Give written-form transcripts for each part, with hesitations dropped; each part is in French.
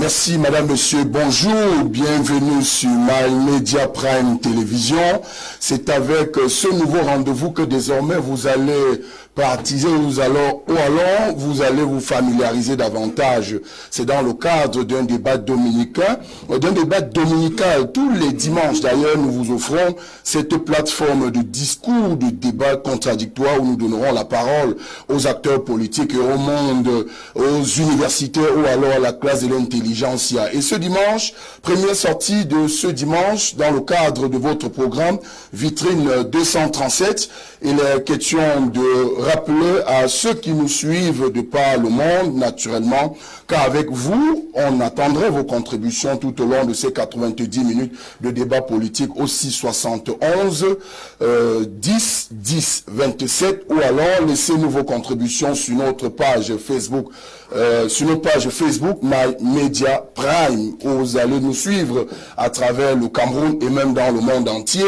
Merci madame, monsieur, bonjour, bienvenue sur My Media Prime Télévision. C'est avec ce nouveau rendez-vous que désormais vous allez participer, vous allez vous familiariser davantage. C'est dans le cadre d'un débat dominicain, tous les dimanches d'ailleurs nous vous offrons cette plateforme de discours, de débat contradictoire où nous donnerons la parole aux acteurs politiques et au monde, aux universitaires ou alors à la classe de l'intelligentsia. Et ce dimanche, première sortie de ce dimanche dans le cadre de votre programme Vitrine 237, il est question de rappeler à ceux qui nous suivent de par le monde, naturellement, qu'avec vous, on attendrait vos contributions tout au long de ces 90 minutes de débat politique au 671 10 10 27 ou alors laissez-nous vos contributions sur notre page Facebook, My Media Prime, où vous allez nous suivre à travers le Cameroun et même dans le monde entier.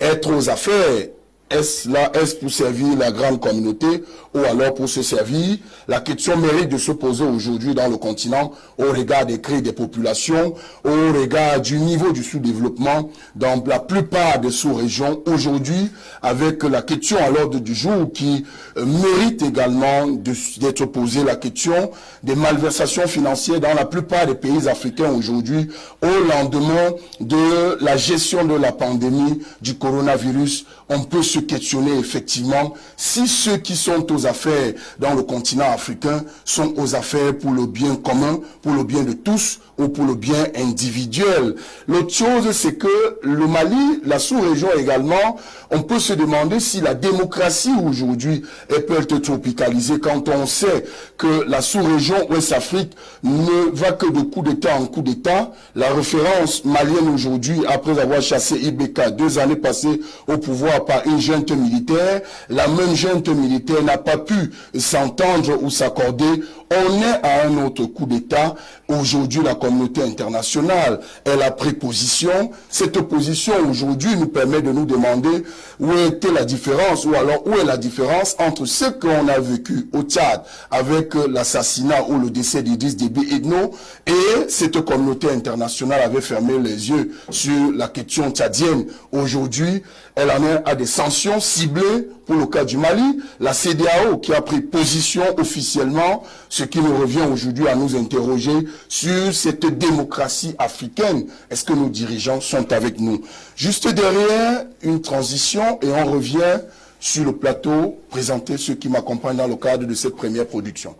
Être aux affaires. Est-ce pour servir la grande communauté ou alors pour se servir? La question mérite de se poser aujourd'hui dans le continent au regard des cris des populations, au regard du niveau du sous-développement dans la plupart des sous-régions aujourd'hui, avec la question à l'ordre du jour qui mérite également d'être posée, la question des malversations financières dans la plupart des pays africains aujourd'hui au lendemain de la gestion de la pandémie du coronavirus. On peut se questionner effectivement si ceux qui sont aux affaires dans le continent africain sont aux affaires pour le bien commun, pour le bien de tous ou pour le bien individuel. L'autre chose, c'est que le Mali, la sous-région également, on peut se demander si la démocratie aujourd'hui peut être tropicalisée quand on sait que la sous-région Ouest-Afrique ne va que de coup d'État en coup d'État. La référence malienne aujourd'hui, après avoir chassé Ibeka 2 années passées au pouvoir par une junte militaire, la même junte militaire n'a pas pu s'entendre ou s'accorder. On est à un autre coup d'État. Aujourd'hui, la communauté internationale, elle a pris position. Cette position aujourd'hui nous permet de nous demander où était la différence, ou alors où est la différence entre ce qu'on a vécu au Tchad avec l'assassinat ou le décès d'Idriss Déby Itno, et cette communauté internationale avait fermé les yeux sur la question tchadienne. Aujourd'hui, elle en est à des sanctions ciblées pour le cas du Mali. La CEDEAO qui a pris position officiellement, ce qui nous revient aujourd'hui à nous interroger sur cette démocratie africaine. Est-ce que nos dirigeants sont avec nous? Juste derrière, une transition et on revient sur le plateau présenter ceux qui m'accompagnent dans le cadre de cette première production.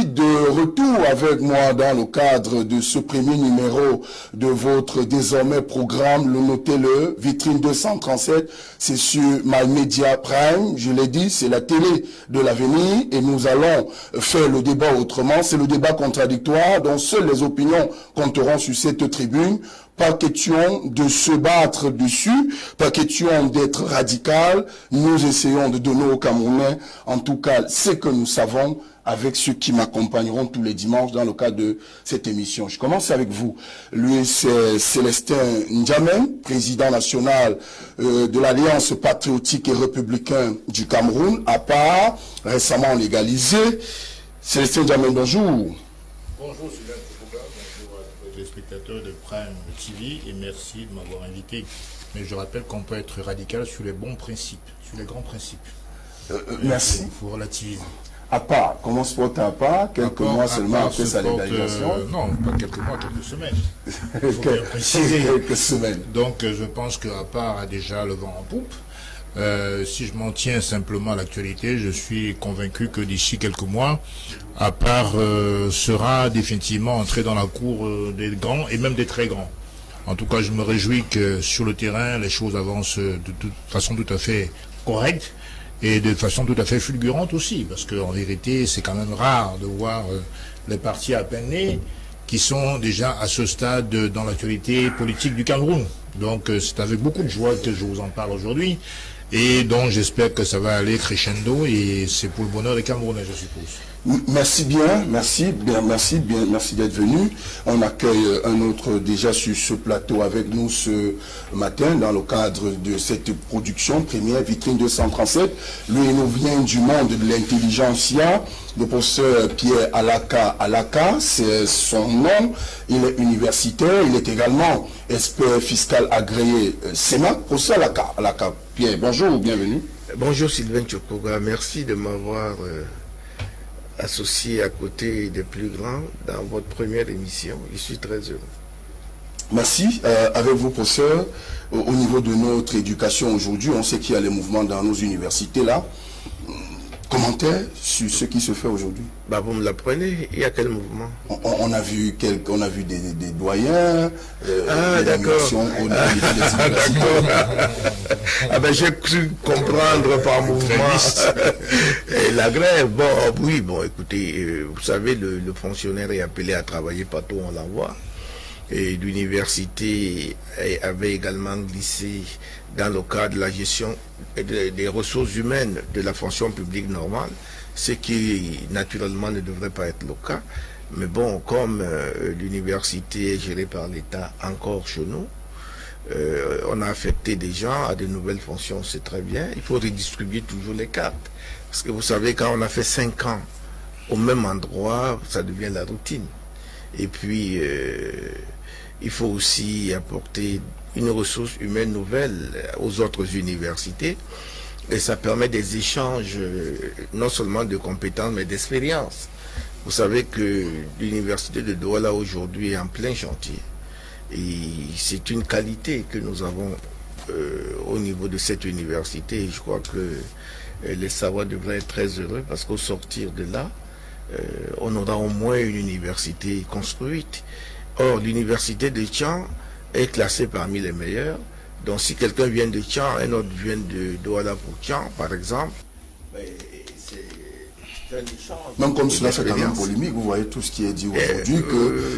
De retour avec moi dans le cadre de ce premier numéro de votre désormais programme, le notez-le, Vitrine 237, c'est sur My Media Prime, je l'ai dit, c'est la télé de l'avenir et nous allons faire le débat autrement, c'est le débat contradictoire dont seules les opinions compteront sur cette tribune. Pas question de se battre dessus, pas question d'être radical. Nous essayons de donner aux Camerounais, en tout cas, ce que nous savons avec ceux qui m'accompagneront tous les dimanches dans le cadre de cette émission. Je commence avec vous. Lui, c'est Célestin N'Djamène, président national de l'Alliance patriotique et républicain du Cameroun, à part, récemment légalisé. Célestin N'Djamène, bonjour. Bonjour Sylvain Kokoba, bonjour à tous les spectateurs de Prime TV et merci de m'avoir invité. Mais je rappelle qu'on peut être radical sur les bons principes, sur les grands principes. Merci. Il faut relativiser. À part, comment se porte à part, quelques mois seulement après sa légalisation? Non, pas quelques mois, quelques semaines. Il faut bien préciser. Quelques semaines. Donc je pense qu'à part a déjà le vent en poupe. Si je m'en tiens simplement à l'actualité, je suis convaincu que d'ici quelques mois, à part sera définitivement entré dans la cour des grands et même des très grands. En tout cas, je me réjouis que sur le terrain, les choses avancent de toute façon tout à fait correcte. Et de façon tout à fait fulgurante aussi, parce qu'en vérité, c'est quand même rare de voir les partis à peine nés qui sont déjà à ce stade dans l'actualité politique du Cameroun. Donc c'est avec beaucoup de joie que je vous en parle aujourd'hui. et donc j'espère que ça va aller crescendo et c'est pour le bonheur des Camerounais, je suppose. Merci d'être venu. On accueille un autre déjà sur ce plateau avec nous ce matin dans le cadre de cette production première Vitrine 237. Lui, il nous vient du monde de l'intelligentsia, le professeur Pierre Alaka, c'est son nom. Il est universitaire, il est également expert fiscal agréé CEMAC. Professeur Alaka, Pierre, bonjour, bienvenue. Bonjour Sylvain Tchokoga, merci de m'avoir associé à côté des plus grands dans votre première émission. Je suis très heureux. Merci. Avec vous, professeur, au niveau de notre éducation aujourd'hui, on sait qu'il y a les mouvements dans nos universités là. Commentaire sur ce qui se fait aujourd'hui. Bah, vous me l'apprenez, il y a quel mouvement? On a vu des doyens, d'accord. Au niveau des Ben, j'ai cru comprendre par mouvement et la grève. Bon, écoutez, vous savez, le fonctionnaire est appelé à travailler partout où on l'envoie. Et l'université avait également glissé dans le cadre de la gestion des ressources humaines de la fonction publique normale, ce qui naturellement ne devrait pas être le cas. Mais bon, comme l'université est gérée par l'État encore chez nous, on a affecté des gens à de nouvelles fonctions, c'est très bien. Il faut redistribuer toujours les cartes. Parce que vous savez, quand on a fait 5 ans au même endroit, ça devient la routine. Et puis, il faut aussi apporter une ressource humaine nouvelle aux autres universités. Et ça permet des échanges, non seulement de compétences, mais d'expérience. Vous savez que l'université de Douala aujourd'hui est en plein chantier. Et c'est une qualité que nous avons au niveau de cette université. Et je crois que les savoirs devraient être très heureux parce qu'au sortir de là, on aura au moins une université construite. Or, l'université de Tchang est classée parmi les meilleures. Donc, si quelqu'un vient de Tchang, un autre vient de Douala pour Tchang, par exemple, c'est un échange. Même comme cela fait quand même polémique, vous voyez tout ce qui est dit aujourd'hui,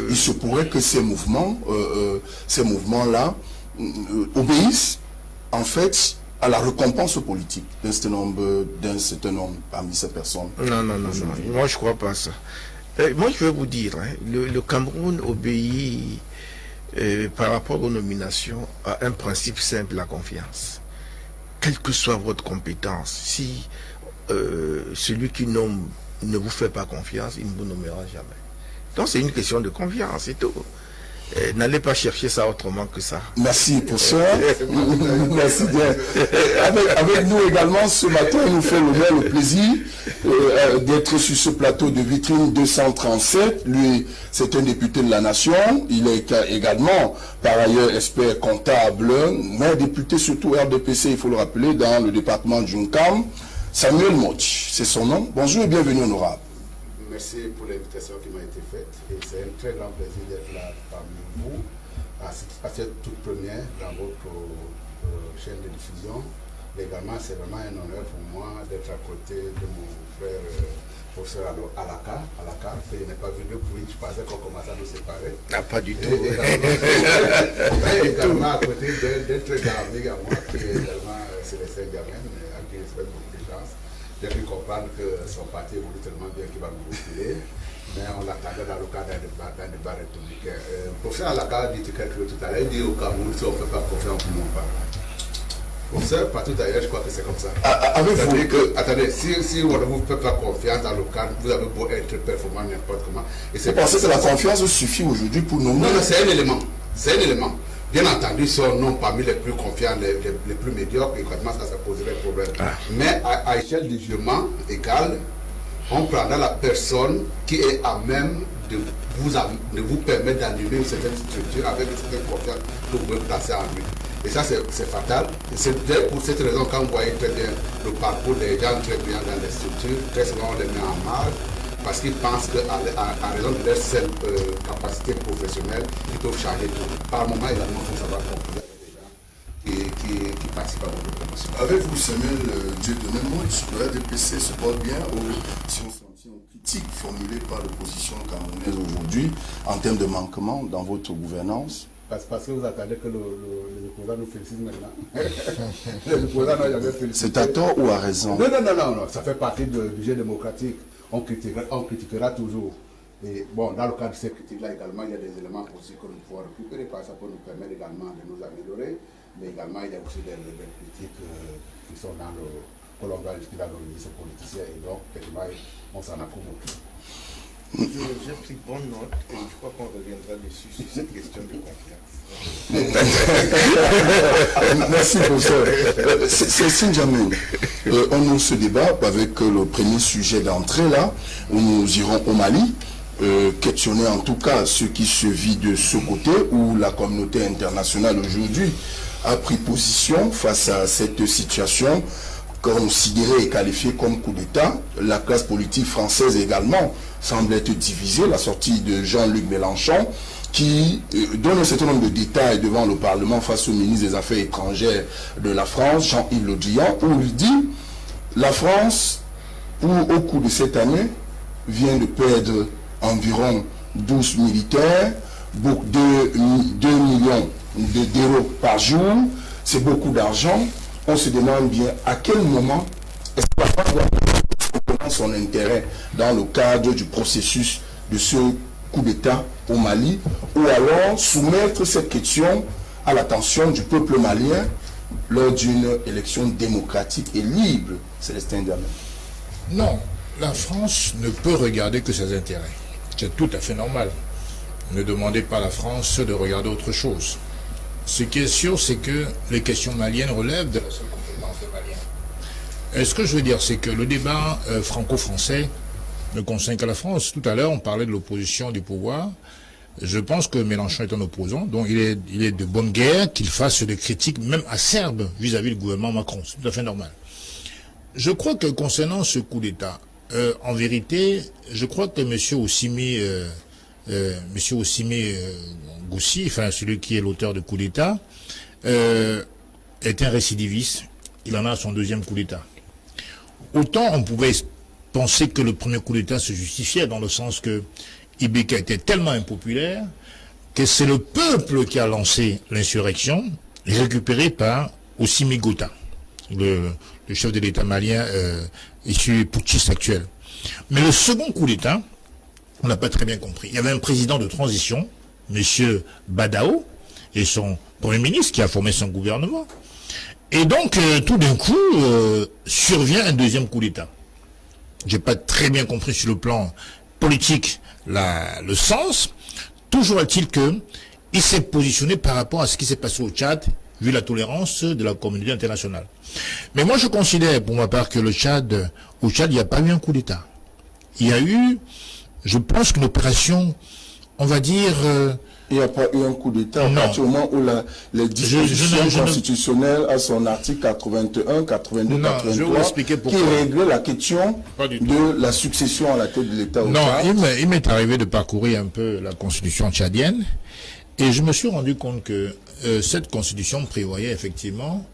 qu'il se pourrait que ces mouvements-là obéissent en fait à la récompense politique d'un certain nombre parmi ces personnes. Non. Moi, je ne crois pas ça. Moi, je vais vous dire, le Cameroun obéit par rapport aux nominations à un principe simple, la confiance. Quelle que soit votre compétence, si celui qui nomme ne vous fait pas confiance, il ne vous nommera jamais. Donc, c'est une question de confiance, c'est tout. N'allez pas chercher ça autrement que ça. Merci pour ça. Merci bien. Avec nous également ce matin, il nous fait l'honneur, le plaisir d'être sur ce plateau de Vitrine 237. Lui, c'est un député de la nation. Il est également, par ailleurs, expert comptable, mais député surtout RDPC, il faut le rappeler, dans le département du Nkam. Samuel Moch, c'est son nom. Bonjour et bienvenue, honorable. Merci pour l'invitation qui m'a été faite et c'est un très grand plaisir d'être là parmi vous à cette toute première dans votre chaîne de diffusion. Également, c'est vraiment un honneur pour moi d'être à côté de mon frère professeur Alaka, que je n'ai pas vu depuis, je pensais qu'on commençait à nous séparer. Ah, pas du tout. Également à côté d'un très grand ami à moi qui est également Célestin Gamen, à qui je souhaite beaucoup de chance. J'ai pu comprendre que son parti évolue tellement bien qu'il va nous reculer, mais on l'attendait dans le cadre d'un débat républicain. Le professeur Alaka dit quelque chose tout à l'heure, il dit au Cameroun, si on ne fait pas confiance, on ne pas. Professeur, partout ailleurs, je crois que c'est comme ça. Attendez, si on ne vous fait pas confiance dans le cadre, vous avez beau être performant n'importe comment. Vous pensez que la confiance suffit aujourd'hui pour nous? Non, c'est un élément. C'est un élément. Bien entendu, si on nomme parmi les plus confiants, les plus médiocres, évidemment, ça poserait problème. Mais à échelle de jugement égale, on prendra la personne qui est à même de vous permettre d'animer une certaine structure avec une certaine confiance que vous pouvez placer en lui. Et ça, c'est fatal. Et c'est pour cette raison, quand vous voyez très bien le parcours des gens très bien dans les structures, très souvent on les met en marge, parce qu'ils pensent qu'à raison de leur seule capacité professionnelle, ils peuvent changer tout. Par moment, également, il faut savoir comprendre des gens qui participent à votre promotion. Avec vous, Samuel Dieudonné Moch, le RDPC se porte bien si on s'en tient aux critiques formulées par l'opposition camerounaise aujourd'hui en termes de manquement dans votre gouvernance? Parce que vous attendez que le président nous félicite maintenant. Le président n'a jamais félicité. C'est à tort ou à raison? Non, ça fait partie du jeu démocratique. On critiquera toujours. Et bon, dans le cadre de ces critiques-là également, il y a des éléments aussi que nous pouvons récupérer, parce que ça peut nous permettre également de nous améliorer, mais également il y a aussi des critiques qui sont dans le que l'on doit discuter dans le lycée politicien, et donc effectivement on s'en accommode. J'ai pris bonne note et je crois qu'on reviendra dessus sur cette question de confiance. Merci, professeur. C'est N'Djamena. On ouvre ce débat avec le premier sujet d'entrée là, où nous irons au Mali. Questionner en tout cas ce qui se vit de ce côté, où la communauté internationale aujourd'hui a pris position face à cette situation considérée et qualifiée comme coup d'État. La classe politique française également semble être divisée. La sortie de Jean-Luc Mélenchon qui donne un certain nombre de détails devant le Parlement face au ministre des Affaires étrangères de la France, Jean-Yves Le Drian, où il dit la France, au cours de cette année, vient de perdre environ 12 militaires, 2 millions d'euros par jour, c'est beaucoup d'argent. On se demande bien à quel moment est-ce que la France doit prendre son intérêt dans le cadre du processus de ce coup d'État au Mali, ou alors soumettre cette question à l'attention du peuple malien lors d'une élection démocratique et libre. Célestin N'Djamena. Non, la France ne peut regarder que ses intérêts. C'est tout à fait normal. Ne demandez pas à la France de regarder autre chose. Ce qui est sûr, c'est que les questions maliennes relèvent de la seule compétence des Maliens. Et ce que je veux dire, c'est que le débat franco-français ne concerne que la France. Tout à l'heure, on parlait de l'opposition du pouvoir. Je pense que Mélenchon est un opposant, donc il est de bonne guerre qu'il fasse des critiques, même acerbes, vis-à-vis du gouvernement Macron. C'est tout à fait normal. Je crois que concernant ce coup d'État, en vérité, je crois que M. Ossimi Goussi, enfin celui qui est l'auteur du coup d'État, est un récidiviste. Il en a son deuxième coup d'État. Autant on pouvait penser que le premier coup d'État se justifiait dans le sens que Ibeka était tellement impopulaire que c'est le peuple qui a lancé l'insurrection, récupérée par Ossimi Gota, le chef de l'État malien issu putschiste actuel. Mais le second coup d'État, on n'a pas très bien compris. Il y avait un président de transition, M. Badao, et son premier ministre qui a formé son gouvernement. Et donc, tout d'un coup, survient un deuxième coup d'État. J'ai pas très bien compris sur le plan politique le sens. Toujours est-il que il s'est positionné par rapport à ce qui s'est passé au Tchad, vu la tolérance de la communauté internationale. Mais moi, je considère, pour ma part, que au Tchad, il n'y a pas eu un coup d'État. Il y a eu, je pense, qu'une opération, on va dire... il n'y a pas eu un coup d'État à partir du moment où les dispositions constitutionnelles à son article 81, 82, 83 qui réglait la question de la succession à la tête de l'État au Tchad. Non, il m'est arrivé de parcourir un peu la constitution tchadienne et je me suis rendu compte que cette constitution prévoyait effectivement,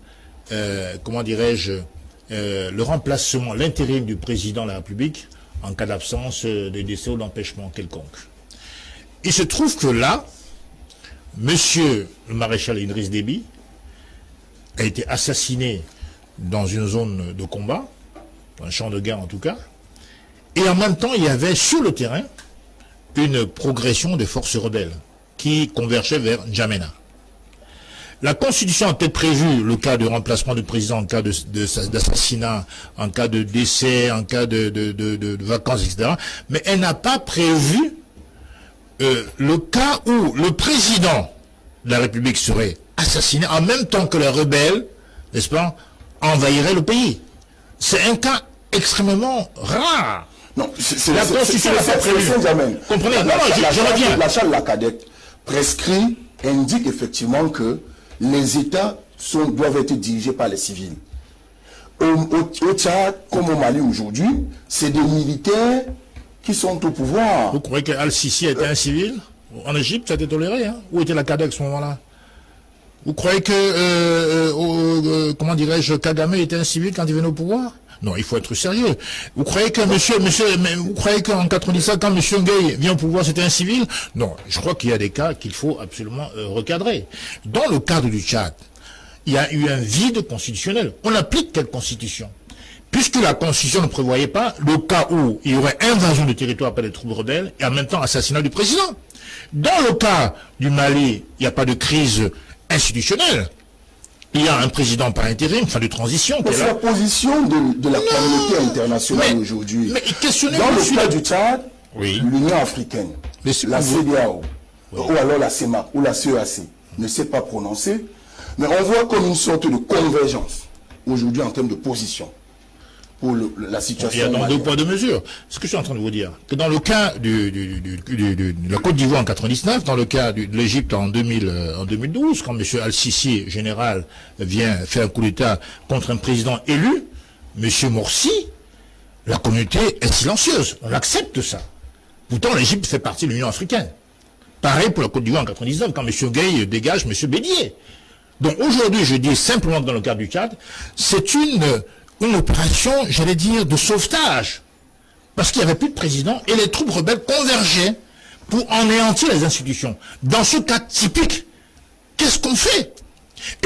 comment dirais-je, le remplacement, l'intérim du président de la République en cas d'absence, de décès ou d'empêchement quelconque. Il se trouve que là, Monsieur le maréchal Idriss Déby a été assassiné dans une zone de combat, dans un champ de guerre en tout cas, et en même temps il y avait sur le terrain une progression des forces rebelles qui convergeaient vers N'Djamena. La Constitution a peut-être prévu le cas de remplacement du président en cas d'assassinat, en cas de décès, en cas de vacances, etc. Mais elle n'a pas prévu le cas où le président de la République serait assassiné en même temps que les rebelles, n'est-ce pas, envahiraient le pays. C'est un cas extrêmement rare. Non, la Constitution n'a pas prévu. Comprenez? La charte Lacadette prescrit, indique effectivement que les États doivent être dirigés par les civils. Au Tchad, comme au Mali aujourd'hui, c'est des militaires qui sont au pouvoir. Vous croyez qu'Al-Sisi était un civil? En Égypte, ça a été toléré, hein? Où était la Kadek à ce moment-là? Vous croyez que, comment dirais-je, Kagame était un civil quand il venait au pouvoir? Non, il faut être sérieux. Vous croyez que vous croyez qu'en 97, quand monsieur Ngueye vient au pouvoir, c'était un civil? Non, je crois qu'il y a des cas qu'il faut absolument recadrer. Dans le cadre du Tchad, il y a eu un vide constitutionnel. On applique quelle constitution? Puisque la constitution ne prévoyait pas le cas où il y aurait invasion du territoire par des troupes rebelles et en même temps assassinat du président. Dans le cas du Mali, il n'y a pas de crise institutionnelle. Il y a un président par intérim, de transition. C'est la position de la communauté internationale aujourd'hui. Mais dans le cas du Tchad, l'Union africaine, la CEDEAO, ou alors la CEMAC ou la CEAC ne s'est pas prononcée, mais on voit comme une sorte de convergence aujourd'hui en termes de position pour la situation. Il y a donc 2 poids 2 mesures. Ce que je suis en train de vous dire, que dans le cas de la Côte d'Ivoire en 99, dans le cas de l'Égypte en 2012, quand M. Al-Sisi, général, vient faire un coup d'État contre un président élu, M. Morsi, la communauté est silencieuse. On accepte ça. Pourtant, l'Égypte fait partie de l'Union africaine. Pareil pour la Côte d'Ivoire en 99, quand M. Gueye dégage M. Bédier. Donc aujourd'hui, je dis simplement que dans le cadre du Tchad, c'est une opération, j'allais dire, de sauvetage. Parce qu'il n'y avait plus de président et les troupes rebelles convergeaient pour anéantir les institutions. Dans ce cas typique, qu'est-ce qu'on fait?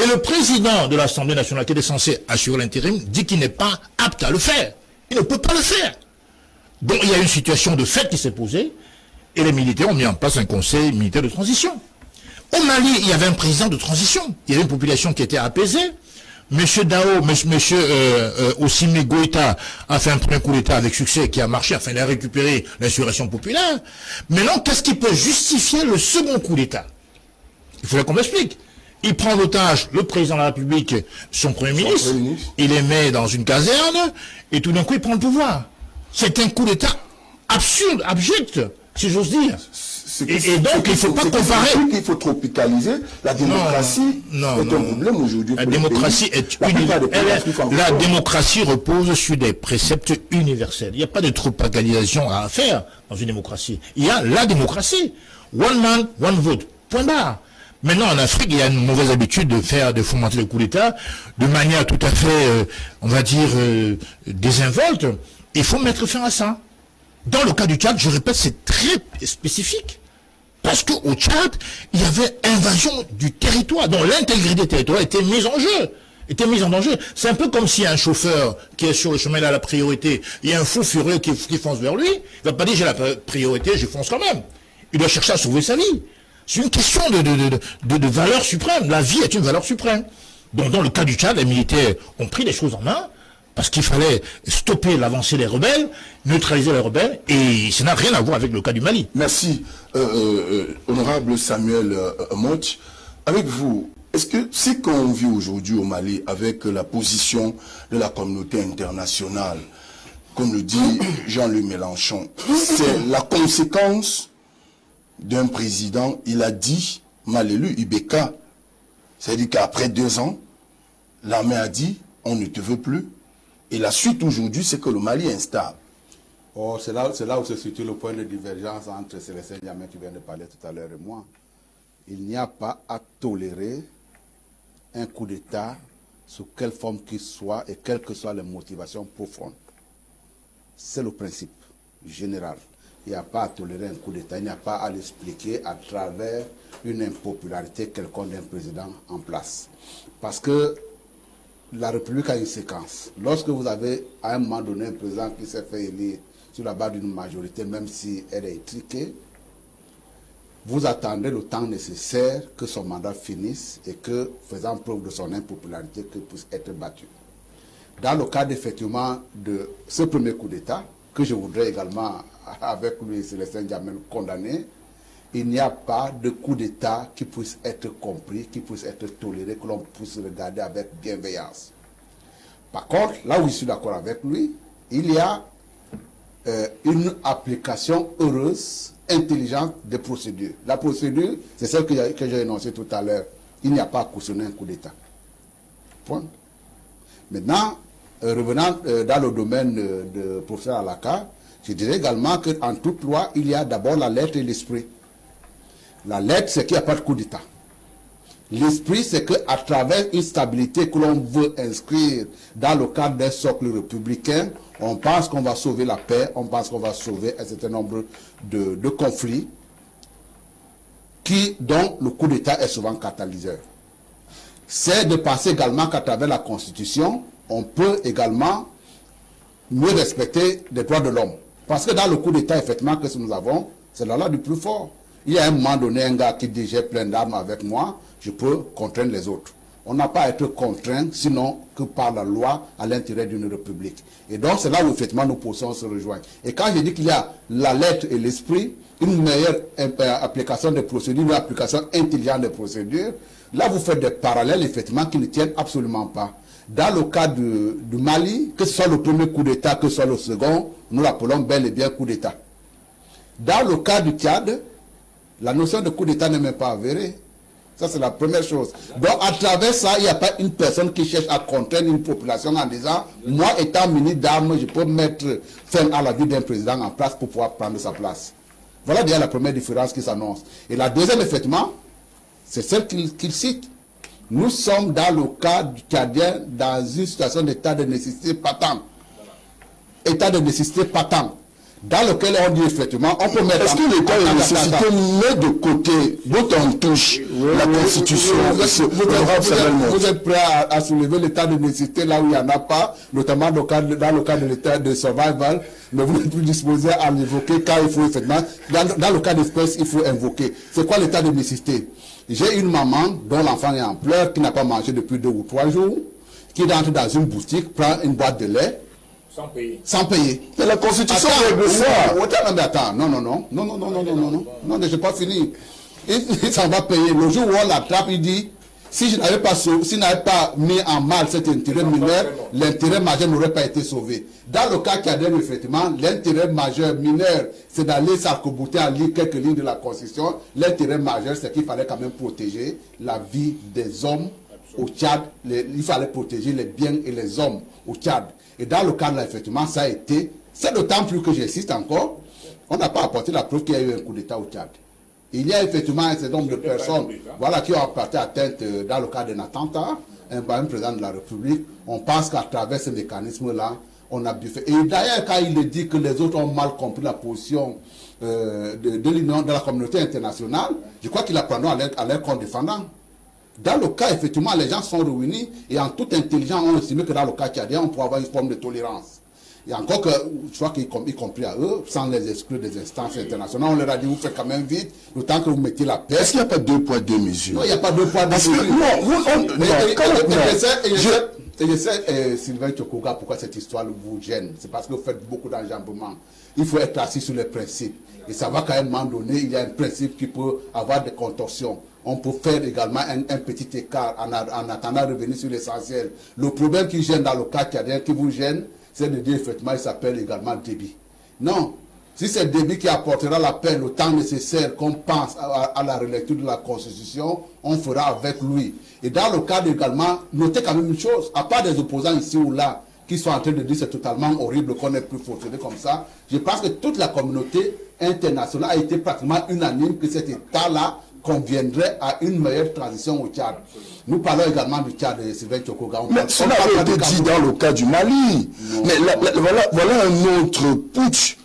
Et le président de l'Assemblée nationale qui était censé assurer l'intérim dit qu'il n'est pas apte à le faire. Il ne peut pas le faire. Donc il y a une situation de fait qui s'est posée et les militaires ont mis en place un conseil militaire de transition. Au Mali, il y avait un président de transition. Il y avait une population qui était apaisée. Monsieur Dao, monsieur Ossimi Goïta a fait un premier coup d'État avec succès qui a marché, enfin il a récupéré l'insurrection populaire. Maintenant, qu'est-ce qui peut justifier le second coup d'État? Il faudrait qu'on m'explique. Il prend d'otage le président de la République, son Premier ministre, il les met dans une caserne, et tout d'un coup il prend le pouvoir. C'est un coup d'État absurde, abject, si j'ose dire. Et donc, il ne faut pas comparer. Il faut tropicaliser. La démocratie est un problème aujourd'hui. La démocratie est la démocratie repose sur des préceptes universels. Il n'y a pas de tropicalisation à faire dans une démocratie. Il y a la démocratie. One man, one vote. Point barre. Maintenant, en Afrique, il y a une mauvaise habitude de fomenter le coup d'État de manière tout à fait, on va dire, désinvolte. Il faut mettre fin à ça. Dans le cas du Tchad, je répète, c'est très spécifique. Parce qu'au Tchad, il y avait invasion du territoire, dont l'intégrité du territoire était mise en jeu, était mise en danger. C'est un peu comme si un chauffeur qui est sur le chemin, il a la priorité, il y a un fou furieux qui fonce vers lui, il ne va pas dire j'ai la priorité, je fonce quand même. Il doit chercher à sauver sa vie. C'est une question de valeur suprême. La vie est une valeur suprême. Donc dans le cas du Tchad, les militaires ont pris les choses en main, parce qu'il fallait stopper l'avancée des rebelles, neutraliser les rebelles, et ça n'a rien à voir avec le cas du Mali. Merci, honorable Samuel Moch. Avec vous, est-ce que ce qu'on vit aujourd'hui au Mali, avec la position de la communauté internationale, comme le dit Jean-Luc Mélenchon, c'est la conséquence d'un président, il a dit, mal élu, Ibeka, c'est-à-dire qu'après 2 ans, l'armée a dit, on ne te veut plus. Et la suite aujourd'hui, c'est que le Mali est instable. Oh, c'est là où se situe le point de divergence entre Célestin Diamé qui vient de parler tout à l'heure et moi. Il n'y a pas à tolérer un coup d'État sous quelle forme qu'il soit et quelles que soient les motivations profondes. C'est le principe général. Il n'y a pas à tolérer un coup d'État, il n'y a pas à l'expliquer à travers une impopularité quelconque d'un président en place. Parce que la République a une séquence. Lorsque vous avez à un moment donné un président qui s'est fait élire sur la base d'une majorité, même si elle est étriquée, vous attendez le temps nécessaire que son mandat finisse et que, faisant preuve de son impopularité, qu'il puisse être battu. Dans le cadre effectivement de ce premier coup d'État, que je voudrais également, avec lui, Célestin Diamel, condamner, il n'y a pas de coup d'État qui puisse être compris, qui puisse être toléré, que l'on puisse regarder avec bienveillance. Par contre, là où je suis d'accord avec lui, il y a une application heureuse, intelligente des procédures. La procédure, c'est celle que j'ai énoncée tout à l'heure. Il n'y a pas à cautionner un coup d'État. Point. Maintenant, revenant dans le domaine de professeur Alaka, je dirais également qu'en toute loi, il y a d'abord la lettre et l'esprit. La lettre, c'est qu'il n'y a pas de coup d'État. L'esprit, c'est qu'à travers une stabilité que l'on veut inscrire dans le cadre d'un socle républicain, on pense qu'on va sauver la paix, on pense qu'on va sauver un certain nombre de conflits dont le coup d'État est souvent catalyseur. C'est de penser également qu'à travers la Constitution, on peut également mieux respecter les droits de l'homme. Parce que dans le coup d'État, effectivement, que nous avons, c'est la loi du plus fort. Il y a un moment donné, un gars qui dit j'ai plein d'armes avec moi, je peux contraindre les autres. On n'a pas à être contraint, sinon que par la loi à l'intérêt d'une république. Et donc, c'est là où effectivement nous poussons se rejoindre. Et quand je dis qu'il y a la lettre et l'esprit, une meilleure application des procédures, une application intelligente des procédures, là vous faites des parallèles effectivement qui ne tiennent absolument pas. Dans le cas du Mali, que ce soit le premier coup d'État, que ce soit le second, nous l'appelons bel et bien coup d'État. Dans le cas du Tchad, la notion de coup d'État n'est même pas avérée. Ça, c'est la première chose. Donc, à travers ça, il n'y a pas une personne qui cherche à contraindre une population en disant, moi, étant muni d'armes, je peux mettre fin à la vie d'un président en place pour pouvoir prendre sa place. Voilà déjà la première différence qui s'annonce. Et la deuxième, effectivement, c'est celle qu'il cite. Nous sommes dans le cas du Tchadien dans une situation d'état de nécessité patente. État de nécessité patente. Dans lequel on dit effectivement, on peut mettre... Est-ce que l'état de nécessité met de côté, dont on touche la Constitution? Vous êtes prêt à soulever l'état de nécessité là où il n'y en a pas, notamment dans le cas de l'état de survival, mais vous n'êtes plus disposé à l'évoquer quand il faut effectivement... Dans le cas d'espèce, il faut invoquer. C'est quoi l'état de nécessité? J'ai une maman dont l'enfant est en pleurs, qui n'a pas mangé depuis 2 ou 3 jours, qui rentre dans une boutique, prend une boîte de lait, sans payer. Sans payer. Mais la Constitution règle ça. Attends, non, je n'ai pas fini. Il s'en va payer. Le jour où on l'attrape, il dit, si je n'avais pas mis en mal cet intérêt mineur, l'intérêt majeur n'aurait pas été sauvé. Dans le cas cadre, effectivement, l'intérêt majeur mineur, c'est d'aller s'arc-bouter en lire quelques lignes de la Constitution. L'intérêt majeur, c'est qu'il fallait quand même protéger la vie des hommes au Tchad. Il fallait protéger les biens et les hommes au Tchad. Et dans le cadre, effectivement, ça a été, c'est d'autant plus que j'insiste encore, on n'a pas apporté la preuve qu'il y a eu un coup d'État au Tchad. Il y a effectivement un certain nombre de personnes qui ont porté atteinte dans le cadre d'un attentat, un président de la République. On pense qu'à travers ce mécanisme-là, on a bien fait. Et d'ailleurs, quand il dit que les autres ont mal compris la position de l'Union, de la communauté internationale, je crois qu'il apprendront à leur compte défendant. Dans le cas, effectivement, les gens sont réunis et en toute intelligence, on estime que dans le cas tchadien, on pourrait avoir une forme de tolérance. Et encore que, je crois qu'y compris à eux, sans les exclure des instances internationales, on leur a dit, vous faites quand même vite, le temps que vous mettez la paix. Est-ce qu'il n'y a pas 2 poids 2 mesures? Non, il n'y a pas 2 poids 2 mesures. Et je sais, Sylvain Tchokoga, pourquoi cette histoire vous gêne. C'est parce que vous faites beaucoup d'enjambements. Il faut être assis sur les principes. Et ça va qu'à un moment donné, il y a un principe qui peut avoir des contorsions. On peut faire également un petit écart en attendant de revenir sur l'essentiel. Le problème qui gêne dans le cas tchadien, qui vous gêne, c'est de dire effectivement, il s'appelle également débit. Non. Si c'est débit qui apportera la paix, le temps nécessaire qu'on pense à la relecture de la Constitution, on fera avec lui. Et dans le cadre également, notez quand même une chose, à part des opposants ici ou là, qui sont en train de dire c'est totalement horrible qu'on ait pu fonctionner comme ça, je pense que toute la communauté internationale a été pratiquement unanime que cet État-là conviendrait à une meilleure transition au Tchad. Nous parlons également du Tchad de Sylvain Tchokoga. Mais cela avait été dit dans le cas du Mali. Non. Mais voilà un autre putsch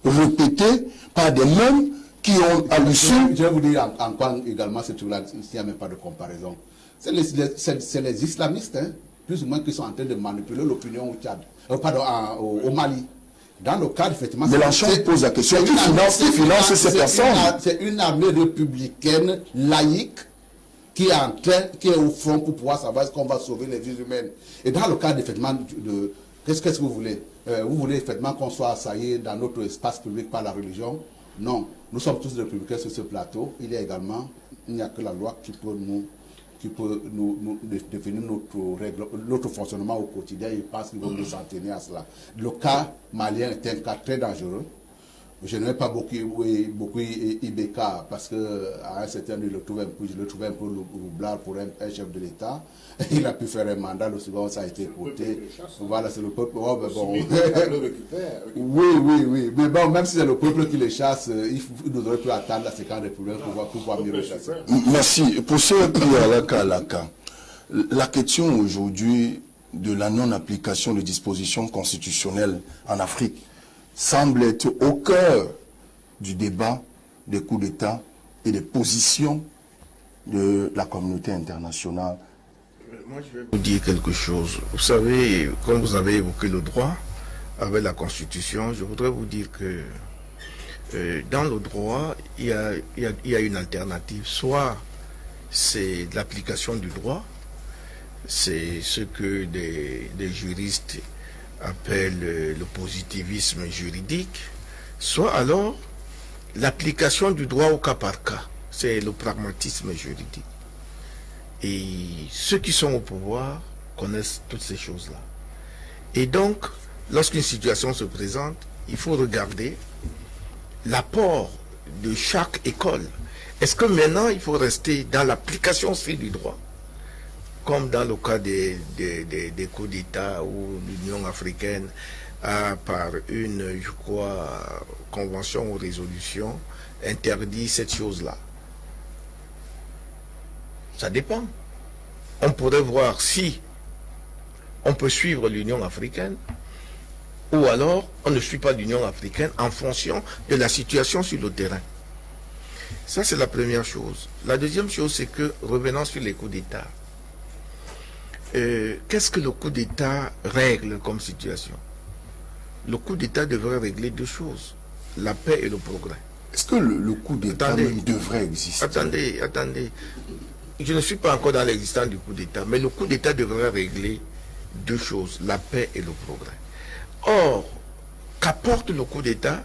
répété par des mêmes qui ont à l'issue. Je vais vous dire en quoi également c'est tout là, il n'y a même pas de comparaison. C'est les islamistes, hein, plus ou moins, qui sont en train de manipuler l'opinion au Tchad, au Mali. Dans le cadre, effectivement... Mélenchon pose la question, qui finance ces personnes? C'est une armée républicaine laïque qui est au front pour pouvoir savoir ce qu'on va sauver les vies humaines. Et dans le cadre, effectivement, qu'est-ce que vous voulez? Vous voulez effectivement qu'on soit assailli dans notre espace public par la religion? Non. Nous sommes tous des républicains sur ce plateau. Il n'y a que la loi qui peut nous définir notre fonctionnement au quotidien. Je pense qu'il faut nous s'en tenir à cela. Le cas malien est un cas très dangereux. Je n'aimais pas beaucoup Ibeka parce qu'à un certain moment, je le trouvais un peu roublard pour un chef de l'État. Il a pu faire un mandat, le second, ça a été porté. Voilà, c'est le peuple. Oh, ben bon. Oui. Mais bon, même si c'est le peuple qui les chasse, il nous aurait pu attendre la séquence des problèmes pour pouvoir mieux les chasser. Merci. Pour ce qui est à la question aujourd'hui de la non-application des dispositions constitutionnelles en Afrique semble être au cœur du débat des coups d'État et des positions de la communauté internationale. Moi, je vais vous dire quelque chose. Vous savez, comme vous avez évoqué le droit avec la Constitution, je voudrais vous dire que dans le droit, il y a une alternative. Soit c'est l'application du droit, c'est ce que des juristes appellent le positivisme juridique, soit alors l'application du droit au cas par cas, c'est le pragmatisme juridique. Et ceux qui sont au pouvoir connaissent toutes ces choses-là. Et donc, lorsqu'une situation se présente, il faut regarder l'apport de chaque école. Est-ce que maintenant, il faut rester dans l'application stricte du droit, comme dans le cas des coups d'État où l'Union africaine a, par une, je crois, convention ou résolution, interdit cette chose-là? Ça dépend. On pourrait voir si on peut suivre l'Union africaine ou alors on ne suit pas l'Union africaine en fonction de la situation sur le terrain. Ça, c'est la première chose. La deuxième chose, c'est que, revenant sur les coups d'État, qu'est-ce que le coup d'État règle comme situation? Le coup d'État devrait régler deux choses, la paix et le progrès. Est-ce que le coup d'État devrait exister? Attendez. Je ne suis pas encore dans l'existence du coup d'État, mais le coup d'État devrait régler deux choses, la paix et le progrès. Or, qu'apporte le coup d'État?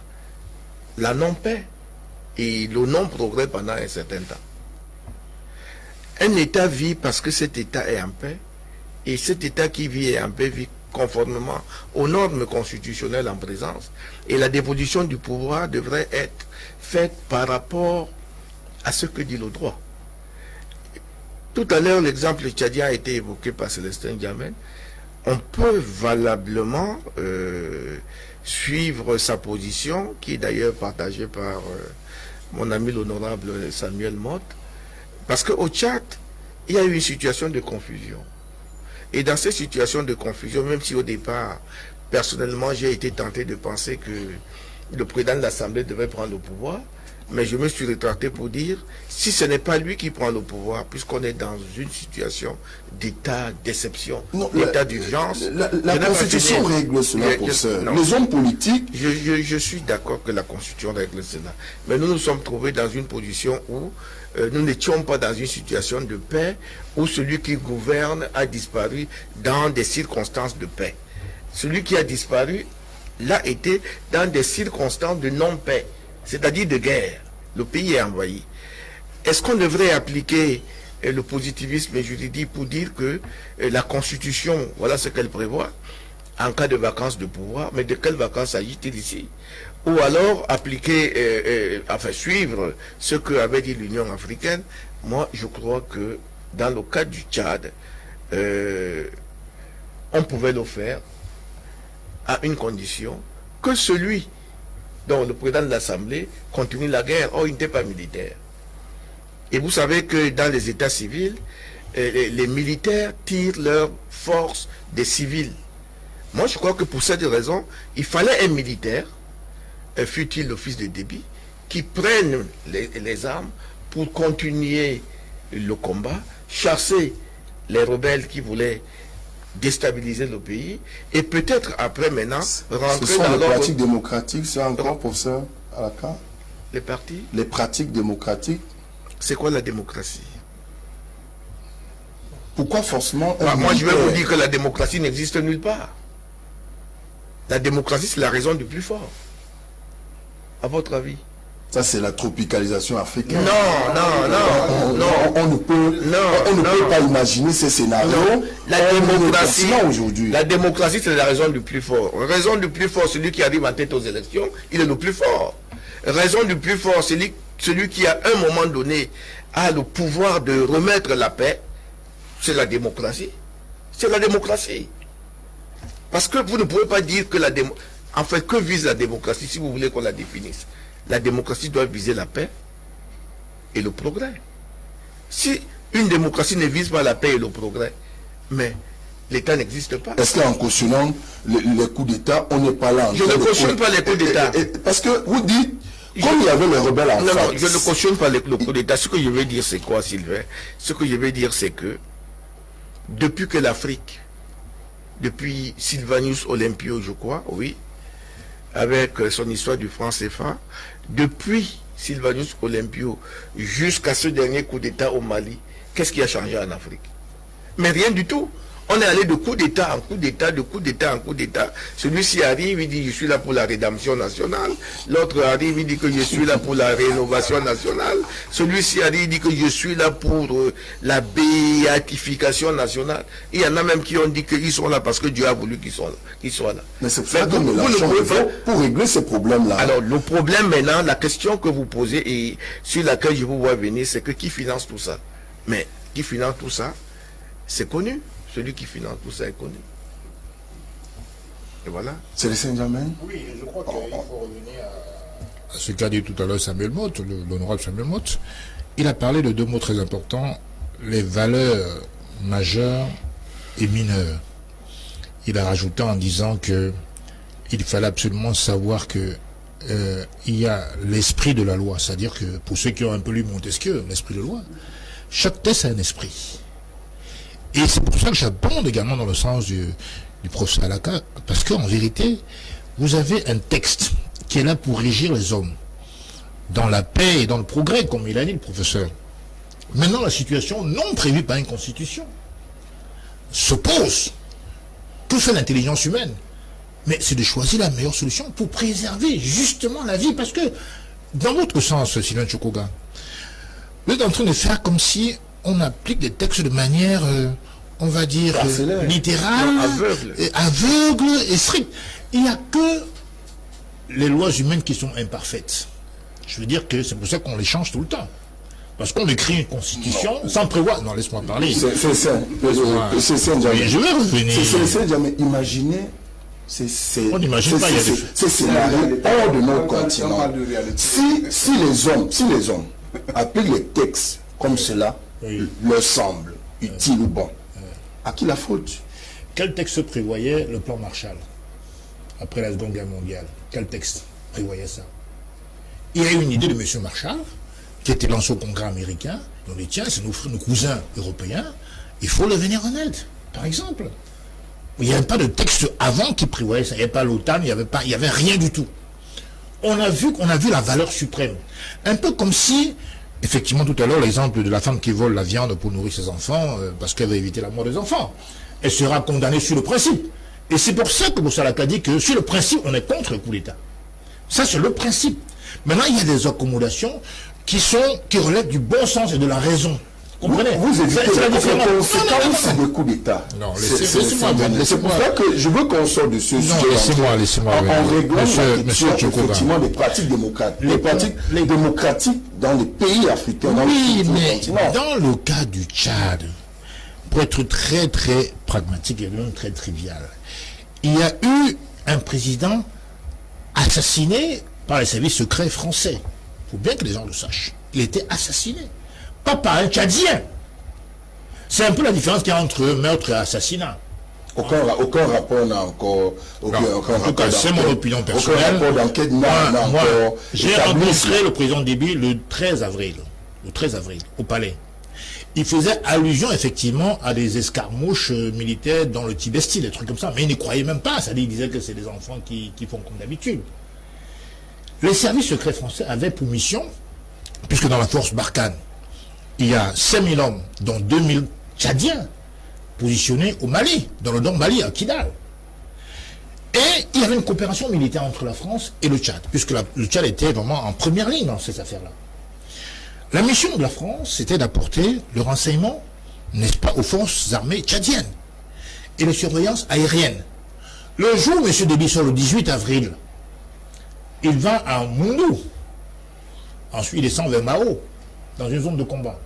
La non-paix et le non-progrès pendant un certain temps. Un État vit parce que cet État est en paix, et cet État qui vit en paix vit conformément aux normes constitutionnelles en présence, et la dévolution du pouvoir devrait être faite par rapport à ce que dit le droit. Tout à l'heure, l'exemple tchadien a été évoqué par Célestin Diamène. On peut valablement suivre sa position, qui est d'ailleurs partagée par mon ami l'honorable Samuel Motte, parce qu'au Tchad, il y a eu une situation de confusion. Et dans cette situation de confusion, même si au départ, personnellement, j'ai été tenté de penser que le président de l'Assemblée devait prendre le pouvoir, mais je me suis rétracté pour dire, si ce n'est pas lui qui prend le pouvoir, puisqu'on est dans une situation d'état d'exception, d'état d'urgence. La Constitution règle cela pour ça. Les hommes politiques... Je suis d'accord que la Constitution règle cela. Mais nous nous sommes trouvés dans une position où nous n'étions pas dans une situation de paix, où celui qui gouverne a disparu dans des circonstances de paix. Celui qui a disparu l'a été dans des circonstances de non-paix, c'est-à-dire de guerre. Le pays est envahi. Est-ce qu'on devrait appliquer le positivisme juridique pour dire que la Constitution, voilà ce qu'elle prévoit, en cas de vacances de pouvoir, mais de quelles vacances s'agit-il ici? Ou alors appliquer, suivre ce que avait dit l'Union africaine? Moi, je crois que dans le cas du Tchad, on pouvait le faire à une condition, que celui dont le président de l'Assemblée continue la guerre. Or, il n'était pas militaire. Et vous savez que dans les États civils, les militaires tirent leur force des civils. Moi, je crois que pour cette raison, il fallait un militaire, fut-il le fils de Déby, qui prenne les armes pour continuer le combat, chasser les rebelles qui voulaient déstabiliser le pays, et peut-être après maintenant rentrer ce sont dans les pratiques démocratiques, c'est encore pour ça à la carte. Les partis? Les pratiques démocratiques. C'est quoi la démocratie? Pourquoi forcément moi je vais vous dire que la démocratie n'existe nulle part. La démocratie, c'est la raison du plus fort. À votre avis? Ça, c'est la tropicalisation africaine. Non. On ne peut pas imaginer ces scénarios. Non. La démocratie, c'est la raison du plus fort. La raison du plus fort, celui qui arrive en tête aux élections, il est le plus fort. raison du plus fort, celui qui à un moment donné a le pouvoir de remettre la paix, c'est la démocratie. C'est la démocratie. Parce que vous ne pouvez pas dire que la démocratie... En fait, que vise la démocratie si vous voulez qu'on la définisse? La démocratie doit viser la paix et le progrès. Si une démocratie ne vise pas la paix et le progrès, mais l'État n'existe pas. Est-ce qu'en cautionnant les coups d'État, on n'est pas là? Je ne cautionne pas les coups d'État. Parce que vous dites, comme il y avait les rebelles en non, France... Non, je ne cautionne pas le coup d'État. Ce que je veux dire, c'est quoi, Sylvain? Ce que je veux dire, c'est que depuis que l'Afrique, depuis Sylvanus Olympio, je crois, oui, avec son histoire du franc CFA, depuis Sylvanus Olympio jusqu'à ce dernier coup d'État au Mali, qu'est-ce qui a changé en Afrique? Mais rien du tout. On est allé de coup d'État en coup d'État, de coup d'État en coup d'État. Celui-ci arrive, il dit je suis là pour la rédemption nationale. L'autre arrive, il dit que je suis là pour la rénovation nationale. Celui-ci arrive, il dit que je suis là pour la béatification nationale. Il y en a même qui ont dit qu'ils sont là parce que Dieu a voulu qu'ils soient là. Mais c'est ça vous ne pouvez pas pour régler ces problèmes-là. Alors le problème maintenant, la question que vous posez et sur laquelle je vous vois venir, c'est que qui finance tout ça? Mais qui finance tout ça? C'est connu. Celui qui finance tout ça est connu. Et voilà. C'est le Saint-Germain? Oui, je crois qu'il faut revenir à ce qu'a dit tout à l'heure Samuel Motte, l'honorable Samuel Motte. Il a parlé de deux mots très importants, les valeurs majeures et mineures. Il a rajouté en disant que il fallait absolument savoir que il y a l'esprit de la loi, c'est-à-dire que pour ceux qui ont un peu lu Montesquieu, l'esprit de loi, chaque texte a un esprit. Et c'est pour ça que j'abonde également dans le sens du professeur Alaka, parce qu'en vérité, vous avez un texte qui est là pour régir les hommes, dans la paix et dans le progrès, comme il a dit le professeur. Maintenant, la situation non prévue par une constitution se pose. Que fait l'intelligence humaine? Mais c'est de choisir la meilleure solution pour préserver justement la vie, parce que, dans votre sens, Sylvain Tchokoga, vous êtes en train de faire comme si on applique des textes de manière, on va dire, littérale, aveugle et stricte. Il n'y a que les lois humaines qui sont imparfaites. Je veux dire que c'est pour ça qu'on les change tout le temps. Parce qu'on écrit une constitution sans prévoir... Non, laisse-moi parler. C'est ça. Je vais revenir. C'est jamais imaginez. On n'imagine pas. C'est scénario hors de notre continent. Si les hommes appliquent les textes comme cela, leur semble utile ou bon, à qui la faute? Quel texte prévoyait le plan Marshall après la Seconde Guerre mondiale? Quel texte prévoyait ça? Il y a eu une idée de M. Marshall qui était lancée au Congrès américain. On dit tiens, c'est nos cousins européens, il faut les venir en aide, par exemple. Il n'y avait pas de texte avant qui prévoyait ça. Il n'y avait pas l'OTAN, il n'y avait rien du tout. On a vu la valeur suprême. Un peu comme si, effectivement, tout à l'heure, l'exemple de la femme qui vole la viande pour nourrir ses enfants, parce qu'elle veut éviter la mort des enfants. Elle sera condamnée sur le principe. Et c'est pour ça que Boussalaka dit que sur le principe, on est contre le coup d'État. Ça, c'est le principe. Maintenant, il y a des accommodations qui relèvent du bon sens et de la raison. Comprenez? Vous évitez la conséquence des coups d'État. Non, c'est pour ça que je veux qu'on sorte de ce sujet. Laissez-moi. En réglant la question, effectivement, des pratiques démocratiques. Les pratiques démocratiques dans les pays africains. Oui, mais dans le cas du Tchad, pour être très, très pragmatique et même très trivial, il y a eu un président assassiné par les services secrets français. Il faut bien que les gens le sachent. Il était assassiné. Pas par un Tchadien. C'est un peu la différence qu'il y a entre meurtre et assassinat. Aucun rapport n'a encore... En tout cas, c'est mon opinion personnelle. Aucun rapport d'enquête n'a encore... J'ai rencontré le président Déby le 13 avril, au palais. Il faisait allusion, effectivement, à des escarmouches militaires dans le Tibesti, des trucs comme ça. Mais il n'y croyait même pas. C'est-à-dire, il disait que c'est des enfants qui font comme d'habitude. Les services secrets français avaient pour mission, puisque dans la force Barkhane, il y a 5000 hommes, dont 2000 Tchadiens, positionnés au Mali, dans le nord Mali, à Kidal. Et il y avait une coopération militaire entre la France et le Tchad, puisque le Tchad était vraiment en première ligne dans ces affaires-là. La mission de la France, c'était d'apporter le renseignement, n'est-ce pas, aux forces armées tchadiennes et les surveillances aériennes. Le jour où M. Déby sort le 18 avril, il va à Moundou, Ensuite, il descend vers Mao, dans une zone de combat.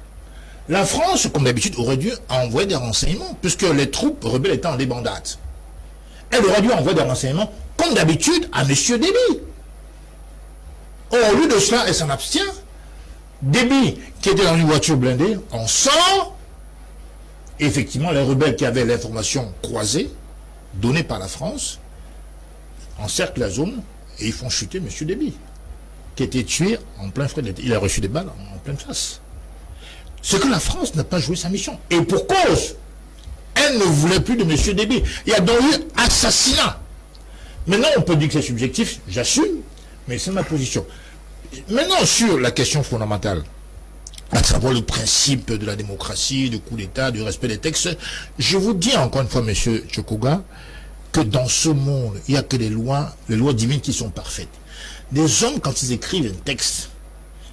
La France, comme d'habitude, aurait dû envoyer des renseignements, puisque les troupes rebelles étaient en débandade. Elle aurait dû envoyer des renseignements, comme d'habitude, à M. Déby. Or, au lieu de cela, elle s'en abstient. Déby, qui était dans une voiture blindée, en sort. Et effectivement, les rebelles qui avaient l'information croisée, donnée par la France, encerclent la zone et ils font chuter M. Déby, qui a été tué en plein frais. Il a reçu des balles en pleine face. C'est que la France n'a pas joué sa mission. Et pour cause, elle ne voulait plus de M. Déby. Il y a donc eu assassinat. Maintenant, on peut dire que c'est subjectif, j'assume, mais c'est ma position. Maintenant, sur la question fondamentale, à savoir le principe de la démocratie, du coup d'État, du respect des textes, je vous dis encore une fois, M. Tchokoga, que dans ce monde, il n'y a que les lois divines qui sont parfaites. Des hommes, quand ils écrivent un texte,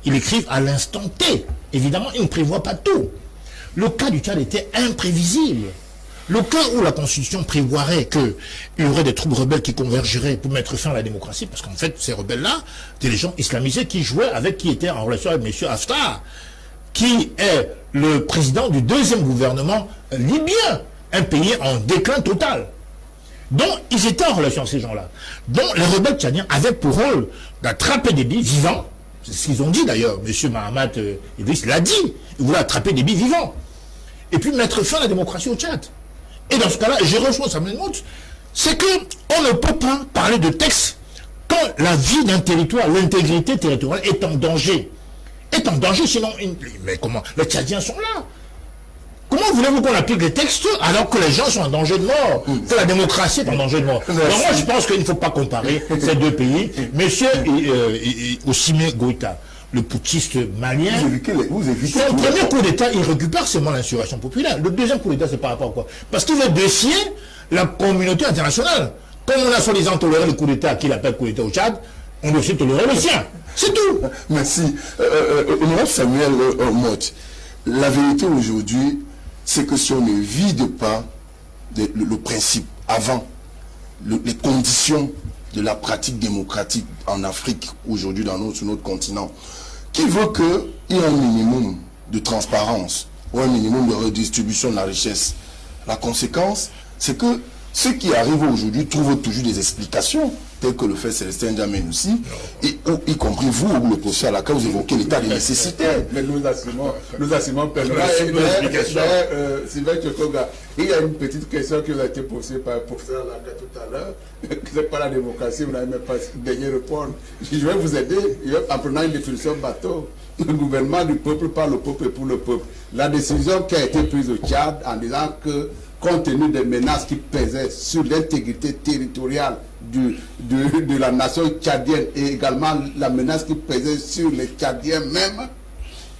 ils écrivent à l'instant T. Évidemment, ils ne prévoient pas tout. Le cas du Tchad était imprévisible. Le cas où la Constitution prévoirait qu'il y aurait des troupes rebelles qui convergeraient pour mettre fin à la démocratie, parce qu'en fait, ces rebelles-là, c'était des gens islamisés qui jouaient avec, qui étaient en relation avec M. Haftar, qui est le président du deuxième gouvernement libyen, un pays en déclin total. Donc, ils étaient en relation avec ces gens-là. Donc, les rebelles tchadiens avaient pour rôle d'attraper Déby vivants. C'est ce qu'ils ont dit d'ailleurs. M. Mahamat Idriss l'a dit. Il voulait attraper Déby vivants. Et puis mettre fin à la démocratie au Tchad. Et dans ce cas-là, je rejoins Samuel Mott, c'est qu'on ne peut pas parler de texte quand la vie d'un territoire, l'intégrité territoriale est en danger. Est en danger, sinon... Mais comment? Les Tchadiens sont là. Comment voulez-vous qu'on applique les textes alors que les gens sont en danger de mort? Que la démocratie est en danger de mort. Donc moi, je pense qu'il ne faut pas comparer ces deux pays. Monsieur Assimi Goïta, le putschiste malien, son premier coup d'État, il récupère seulement l'insurrection populaire. Le deuxième coup d'État, c'est par rapport à quoi? Parce qu'il veut défier la communauté internationale. Comme on a soi-disant toléré le coup d'État qu'il appelle coup d'État au Tchad, on doit aussi tolérer le sien. C'est tout. Merci. Honorable Samuel Mott, la vérité aujourd'hui, c'est que si on ne vide pas le principe avant, les conditions de la pratique démocratique en Afrique, aujourd'hui sur notre continent, qui veut qu'il y ait un minimum de transparence ou un minimum de redistribution de la richesse. La conséquence, c'est que ceux qui arrivent aujourd'hui trouvent toujours des explications, telles que le fait Célestin Diamène aussi, y compris vous, le professeur Alaka, vous évoquez l'état de nécessité. Mais nous assumons pleinement. Sylvain Tchokoga, il y a une petite question qui vous a été posée par le professeur Alaka tout à l'heure, que c'est pas la démocratie, vous n'avez même pas daigné répondre. Je vais vous aider en prenant une définition bateau. Le gouvernement du peuple par le peuple et pour le peuple. La décision qui a été prise au Tchad en disant que, compte tenu des menaces qui pesaient sur l'intégrité territoriale de la nation tchadienne et également la menace qui pesait sur les Tchadiens même,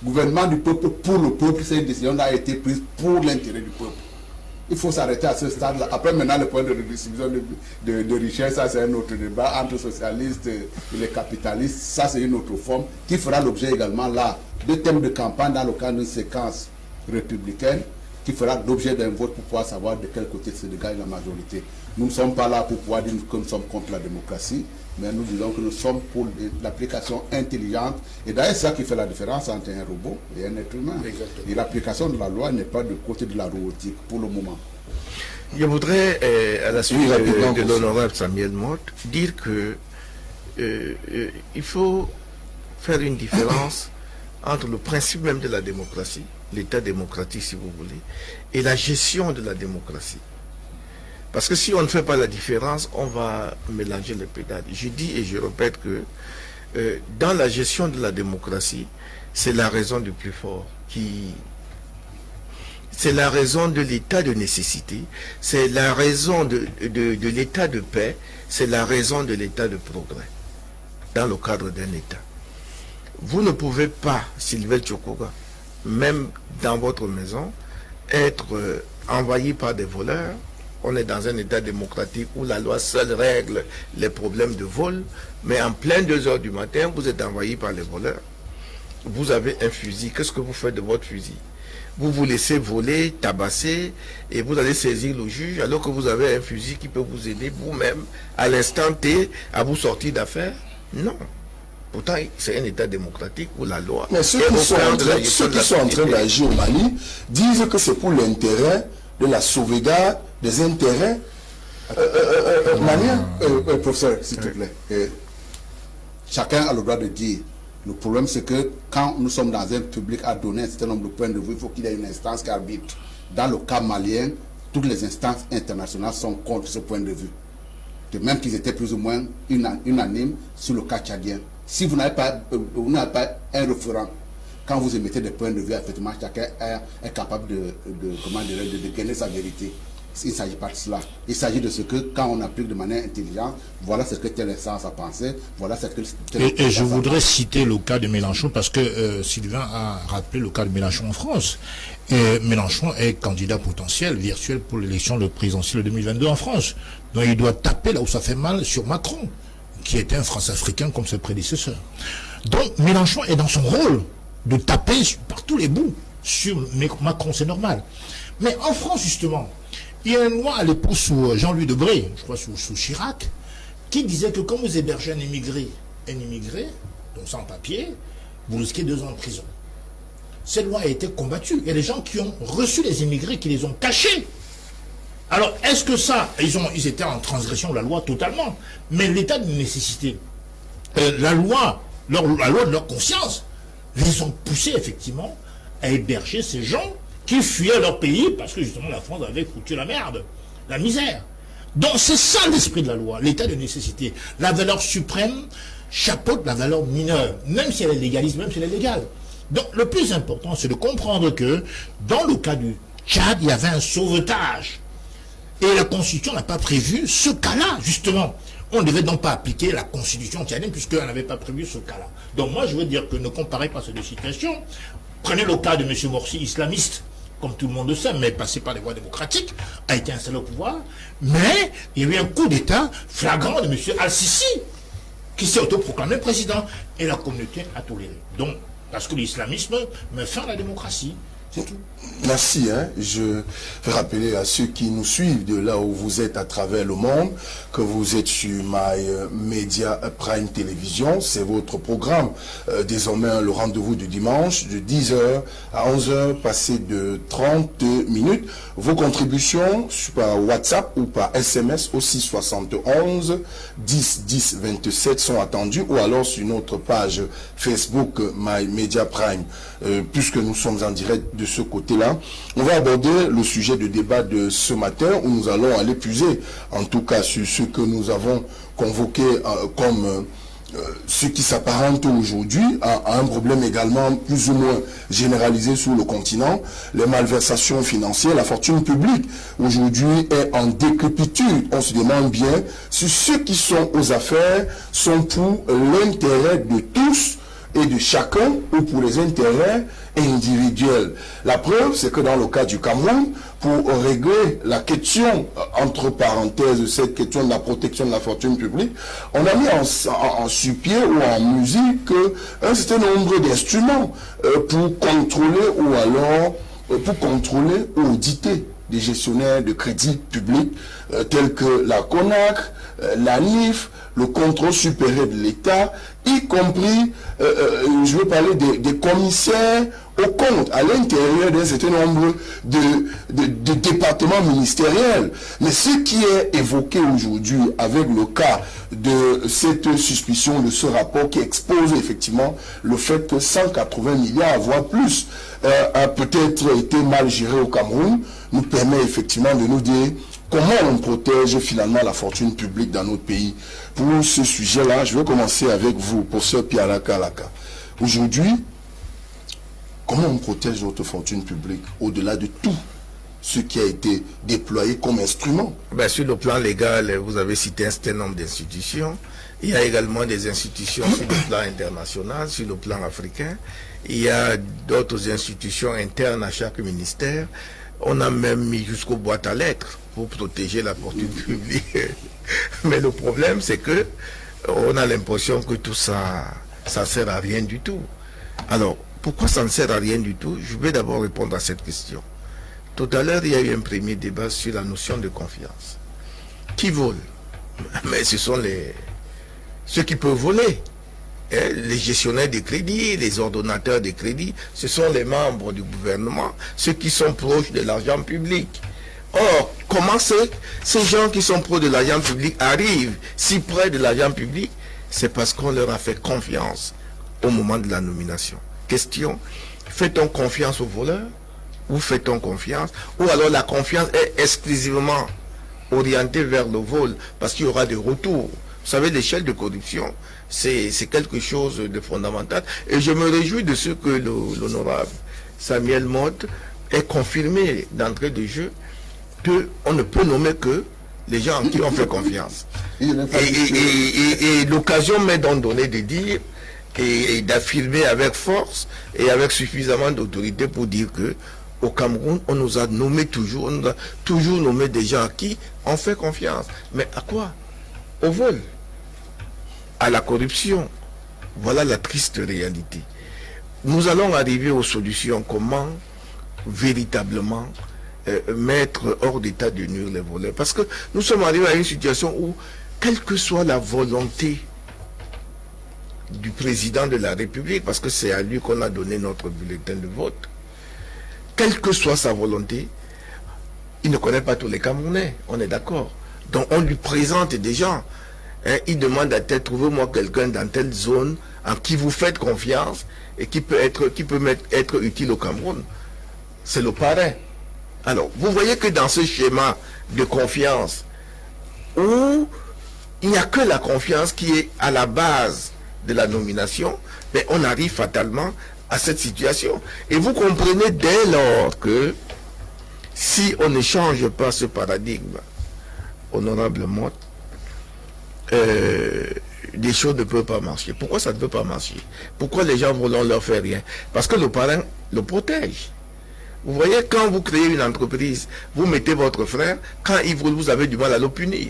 gouvernement du peuple pour le peuple, cette décision a été prise pour l'intérêt du peuple. Il faut s'arrêter à ce stade-là. Après, maintenant, le point de redistribution de richesse, ça c'est un autre débat entre socialistes et les capitalistes. Ça c'est une autre forme qui fera l'objet également là de thèmes de campagne dans le cadre d'une séquence républicaine qui fera l'objet d'un vote pour pouvoir savoir de quel côté se dégage la majorité. Nous ne sommes pas là pour pouvoir dire que nous sommes contre la démocratie, mais nous disons que nous sommes pour l'application intelligente. Et d'ailleurs, c'est ça qui fait la différence entre un robot et un être humain. Exactement. Et l'application de la loi n'est pas du côté de la robotique pour le moment. Je voudrais, à la suite de l'honorable Samuel Mott, dire que il faut faire une différence entre le principe même de la démocratie, l'état démocratique si vous voulez, et la gestion de la démocratie. Parce que si on ne fait pas la différence, on va mélanger les pédales. Je dis et je répète que dans la gestion de la démocratie, c'est la raison du plus fort c'est la raison de l'état de nécessité, c'est la raison de l'état de paix, c'est la raison de l'état de progrès dans le cadre d'un État. Vous ne pouvez pas, Sylvain Tchokoga, même dans votre maison, être envahi par des voleurs. On est dans un État démocratique où la loi seule règle les problèmes de vol, mais en plein 2 heures du matin, vous êtes envahi par les voleurs. Vous avez un fusil. Qu'est-ce que vous faites de votre fusil? Vous vous laissez voler, tabasser, et vous allez saisir le juge, alors que vous avez un fusil qui peut vous aider vous-même, à l'instant T, à vous sortir d'affaires? Non. Pourtant, c'est un État démocratique où la loi... Mais ceux qui sont en train d'agir au Mali disent que c'est pour l'intérêt de la sauvegarde des intérêts maliens. Professeur, s'il te plaît. Chacun a le droit de dire. Le problème, c'est que quand nous sommes dans un public à donner un certain nombre de points de vue, il faut qu'il y ait une instance qui arbitre. Dans le cas malien, toutes les instances internationales sont contre ce point de vue. De même qu'ils étaient plus ou moins unanimes sur le cas tchadien. Si vous n'avez pas un référent, quand vous émettez des points de vue, effectivement, chacun est capable de gagner sa vérité. Il ne s'agit pas de cela. Il s'agit de ce que, quand on applique de manière intelligente, voilà ce que telle instance a pensé, voilà ce que telle Et je voudrais citer le cas de Mélenchon, parce que Sylvain a rappelé le cas de Mélenchon en France. Et Mélenchon est candidat potentiel, virtuel, pour l'élection de présidentielle de 2022 en France. Donc il doit taper là où ça fait mal sur Macron, qui était un France-africain comme ses prédécesseurs. Donc Mélenchon est dans son rôle de taper par tous les bouts sur Macron, c'est normal. Mais en France, justement, il y a une loi à l'époque sous Jean-Louis Debré, je crois sous Chirac, qui disait que quand vous hébergez un immigré, donc sans papier, vous risquez 2 ans de prison. Cette loi a été combattue. Il y a des gens qui ont reçu les immigrés, qui les ont cachés. Alors, est-ce que ça, ils étaient en transgression de la loi totalement, mais l'état de nécessité, la loi de leur conscience, les ont poussés effectivement à héberger ces gens qui fuyaient leur pays parce que justement la France avait foutu la merde, la misère. Donc c'est ça l'esprit de la loi, l'état de nécessité. La valeur suprême chapeaute la valeur mineure, même si elle est légaliste, même si elle est légale. Donc le plus important, c'est de comprendre que dans le cas du Tchad, il y avait un sauvetage. Et la Constitution n'a pas prévu ce cas-là, justement. On ne devait donc pas appliquer la Constitution tchadienne puisqu'elle n'avait pas prévu ce cas-là. Donc moi, je veux dire que ne comparez pas ces deux situations. Prenez le cas de M. Morsi, islamiste, comme tout le monde le sait, mais passé par les voies démocratiques, a été installé au pouvoir. Mais il y a eu un coup d'État flagrant de M. Al-Sisi, qui s'est autoproclamé président. Et la communauté a toléré. Donc, parce que l'islamisme met fin à la démocratie. C'est tout. Merci. Je vais rappeler à ceux qui nous suivent de là où vous êtes à travers le monde que vous êtes sur My Media Prime Télévision. C'est votre programme. Désormais, le rendez-vous du dimanche de 10h à 11h, passé de 30 minutes. Vos contributions par WhatsApp ou par SMS au 671 10 10 27 sont attendues, ou alors sur notre page Facebook My Media Prime. Puisque nous sommes en direct de ce côté-là, on va aborder le sujet de débat de ce matin où nous allons aller puiser, en tout cas sur ce que nous avons convoqué comme ce qui s'apparente aujourd'hui à un problème également plus ou moins généralisé sur le continent, les malversations financières, la fortune publique aujourd'hui est en décrépitude. On se demande bien si ceux qui sont aux affaires sont pour l'intérêt de tous et de chacun ou pour les intérêts individuels. La preuve, c'est que dans le cas du Cameroun, pour régler la question, entre parenthèses, cette question de la protection de la fortune publique, on a mis en sur-pied ou en musique un certain nombre d'instruments pour contrôler ou alors pour contrôler ou auditer des gestionnaires de crédit public tels que la CONAC, la NIF, le contrôle supérieur de l'État, y compris, je veux parler des commissaires au compte à l'intérieur d'un certain nombre de départements ministériels. Mais ce qui est évoqué aujourd'hui avec le cas de cette suspicion, de ce rapport qui expose effectivement le fait que 180 milliards, voire plus, a peut-être été mal géré au Cameroun, nous permet effectivement de nous dire comment on protège finalement la fortune publique dans notre pays. Pour ce sujet-là, je vais commencer avec vous, professeur Piaraka Alaka. Aujourd'hui, comment on protège notre fortune publique au-delà de tout ce qui a été déployé comme instrument? Sur le plan légal, vous avez cité un certain nombre d'institutions. Il y a également des institutions sur le plan international, sur le plan africain. Il y a d'autres institutions internes à chaque ministère. On a même mis jusqu'aux boîtes à lettres pour protéger la fortune publique. Mais le problème, c'est que on a l'impression que tout ça, ça sert à rien du tout. Alors, pourquoi ça ne sert à rien du tout? Je vais d'abord répondre à cette question. Tout à l'heure, il y a eu un premier débat sur la notion de confiance. Qui vole? Mais ce sont ceux qui peuvent voler. les gestionnaires de crédit, les ordonnateurs de crédit, ce sont les membres du gouvernement, ceux qui sont proches de l'argent public. Or, comment ces gens qui sont proches de l'argent public arrivent si près de l'argent public? C'est parce qu'on leur a fait confiance au moment de la nomination. Question, fait-on confiance aux voleurs ou fait-on confiance? Ou alors la confiance est exclusivement orientée vers le vol parce qu'il y aura des retours. Vous savez, l'échelle de corruption, c'est quelque chose de fondamental. Et je me réjouis de ce que l'honorable Samuel Motte ait confirmé d'entrée de jeu qu'on ne peut nommer que les gens en qui on fait confiance. Et l'occasion m'est donc donnée de dire et d'affirmer avec force et avec suffisamment d'autorité pour dire que au Cameroun, on nous a nommé toujours, on nous a toujours nommé des gens à qui on fait confiance. Mais à quoi? Au vol, à la corruption. Voilà la triste réalité. Nous allons arriver aux solutions. Comment véritablement mettre hors d'état de nuire les voleurs? Parce que nous sommes arrivés à une situation où, quelle que soit la volonté du président de la République, parce que c'est à lui qu'on a donné notre bulletin de vote, quelle que soit sa volonté, il ne connaît pas tous les Camerounais, on est d'accord. Donc on lui présente des gens, hein, il demande à tête, trouvez-moi quelqu'un dans telle zone en qui vous faites confiance et qui peut être utile au Cameroun. C'est le parrain. Alors, vous voyez que dans ce schéma de confiance, où il n'y a que la confiance qui est à la base de la nomination, mais on arrive fatalement à cette situation. Et vous comprenez dès lors que si on ne change pas ce paradigme, honorable Motte, des choses ne peuvent pas marcher. Pourquoi ça ne peut pas marcher? Pourquoi les gens vont leur faire rien? Parce que le parrain le protège. Vous voyez, quand vous créez une entreprise, vous mettez votre frère, quand il vous avez du mal à le punir.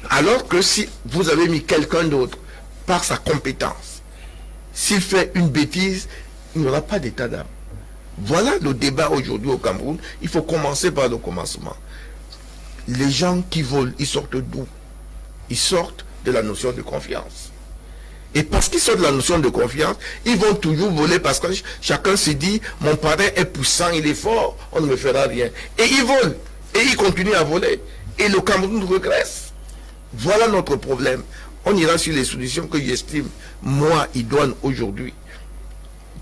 Alors que si vous avez mis quelqu'un d'autre par sa compétence, s'il fait une bêtise, il n'y aura pas d'état d'âme. Voilà le débat aujourd'hui au Cameroun. Il faut commencer par le commencement. Les gens qui volent, ils sortent d'où? Ils sortent de la notion de confiance. Et parce qu'ils sortent de la notion de confiance, ils vont toujours voler parce que chacun se dit, mon parrain est puissant, il est fort, on ne me fera rien. Et ils volent. Et ils continuent à voler. Et le Cameroun regresse. Voilà notre problème. On ira sur les solutions que j'estime, moi, idoines aujourd'hui,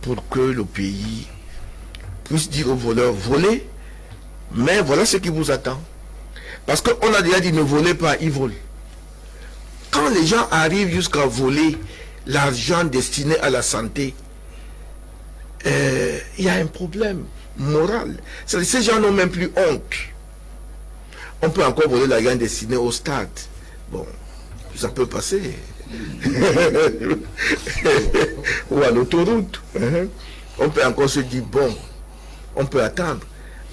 pour que le pays puisse dire aux voleurs, volez, mais voilà ce qui vous attend. Parce qu'on a déjà dit, ne volez pas, ils volent. Quand les gens arrivent jusqu'à voler l'argent destiné à la santé, il y a un problème moral. Ces gens n'ont même plus honte. On peut encore voler l'argent destiné au stade. Bon, ça peut passer. Ou à l'autoroute. On peut encore se dire, bon, on peut attendre.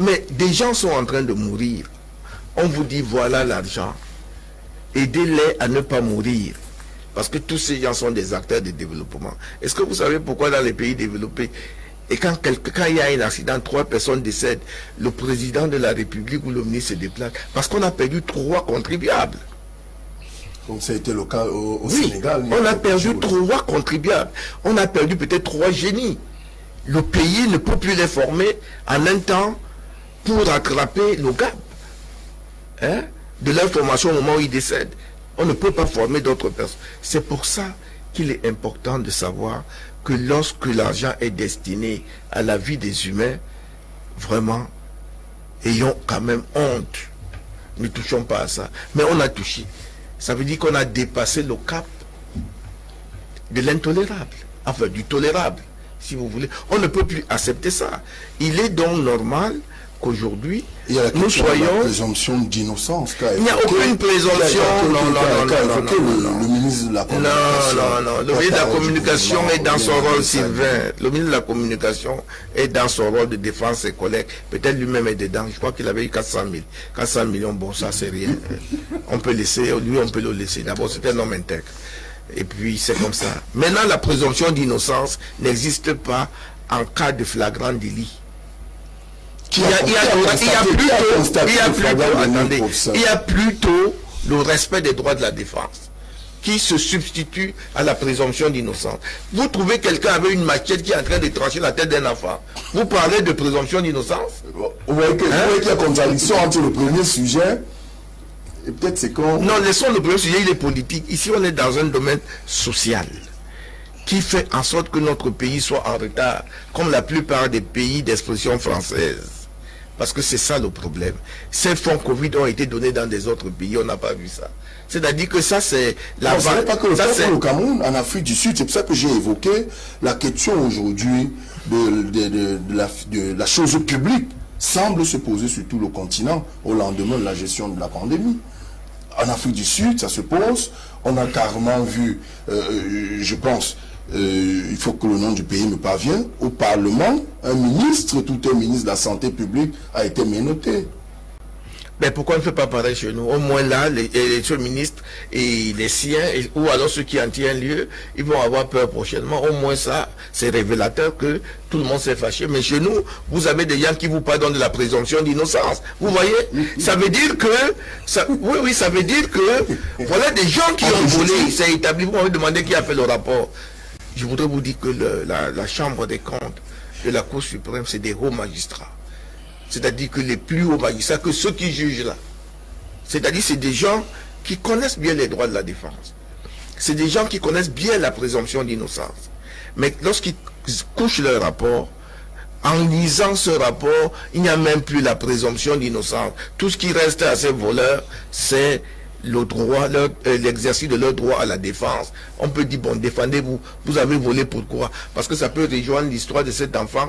Mais des gens sont en train de mourir. On vous dit, voilà l'argent. Aidez-les à ne pas mourir. Parce que tous ces gens sont des acteurs de développement. Est-ce que vous savez pourquoi dans les pays développés, et quand il y a un accident, 3 personnes décèdent, le président de la République ou le ministre se déplace? Parce qu'on a perdu 3 contribuables. Donc ça a été le cas au Oui, Sénégal. On a perdu 3 contribuables. On a perdu peut-être 3 génies. Le pays ne peut plus les former en un temps pour rattraper le gap. Hein? De leur formation au moment où ils décèdent. On ne peut pas former d'autres personnes. C'est pour ça qu'il est important de savoir que lorsque l'argent est destiné à la vie des humains, vraiment, ayons quand même honte. Ne touchons pas à ça. Mais on a touché. Ça veut dire qu'on a dépassé le cap de l'intolérable. Enfin, du tolérable, si vous voulez. On ne peut plus accepter ça. Il est donc normal qu'aujourd'hui, nous soyons... présomption d'innocence. Il n'y a aucune présomption. Le ministre de la Communication. Non. Le ministre de la Communication est dans son rôle, Sylvain. Le ministre de la Communication est dans son rôle de défense ses collègues. Peut-être lui-même est dedans. Je crois qu'il avait eu 400 millions. Bon, ça, c'est rien. On peut laisser, lui, on peut le laisser. D'abord, c'est un homme intègre. Et puis, c'est comme ça. Maintenant, la présomption d'innocence n'existe pas en cas de flagrant délit. Il y a plutôt le respect des droits de la défense qui se substitue à la présomption d'innocence. Vous trouvez quelqu'un avec une machette qui est en train de trancher la tête d'un enfant. Vous parlez de présomption d'innocence? Vous voyez qu'il y a contradiction entre le premier sujet et peut-être c'est qu'on... Non, laissons le premier sujet, il est politique. Ici, on est dans un domaine social qui fait en sorte que notre pays soit en retard, comme la plupart des pays d'expression française. Parce que c'est ça le problème. Ces fonds Covid ont été donnés dans des autres pays, on n'a pas vu ça. C'est-à-dire que ça, c'est la non, ce n'est pas que le ça, cas au Cameroun, en Afrique du Sud. C'est pour ça que j'ai évoqué la question aujourd'hui de la chose publique semble se poser sur tout le continent au lendemain de la gestion de la pandémie. En Afrique du Sud, ça se pose. On a carrément vu, je pense, il faut que le nom du pays me parvienne, au Parlement, un ministre, tout un ministre de la Santé publique a été menotté. Mais pourquoi on ne fait pas pareil chez nous? Au moins là, ce ministre et les siens, ou alors ceux qui en tiennent lieu, ils vont avoir peur prochainement. Au moins ça, c'est révélateur que tout le monde s'est fâché. Mais chez nous, vous avez des gens qui vous pardonnent de la présomption d'innocence. Vous voyez? Ça veut dire que... ça veut dire que... Voilà des gens qui ont volé. C'est établi. Vous m'avez demandé qui a fait le rapport. Je voudrais vous dire que la Chambre des comptes de la Cour suprême, c'est des hauts magistrats. C'est-à-dire que les plus hauts magistrats, que ceux qui jugent là, c'est-à-dire c'est des gens qui connaissent bien les droits de la défense. C'est des gens qui connaissent bien la présomption d'innocence. Mais lorsqu'ils couchent leur rapport, en lisant ce rapport, il n'y a même plus la présomption d'innocence. Tout ce qui reste à ces voleurs, c'est le droit, l'exercice de leur droit à la défense. On peut dire, bon, défendez-vous, vous avez volé pourquoi? Parce que ça peut rejoindre l'histoire de cet enfant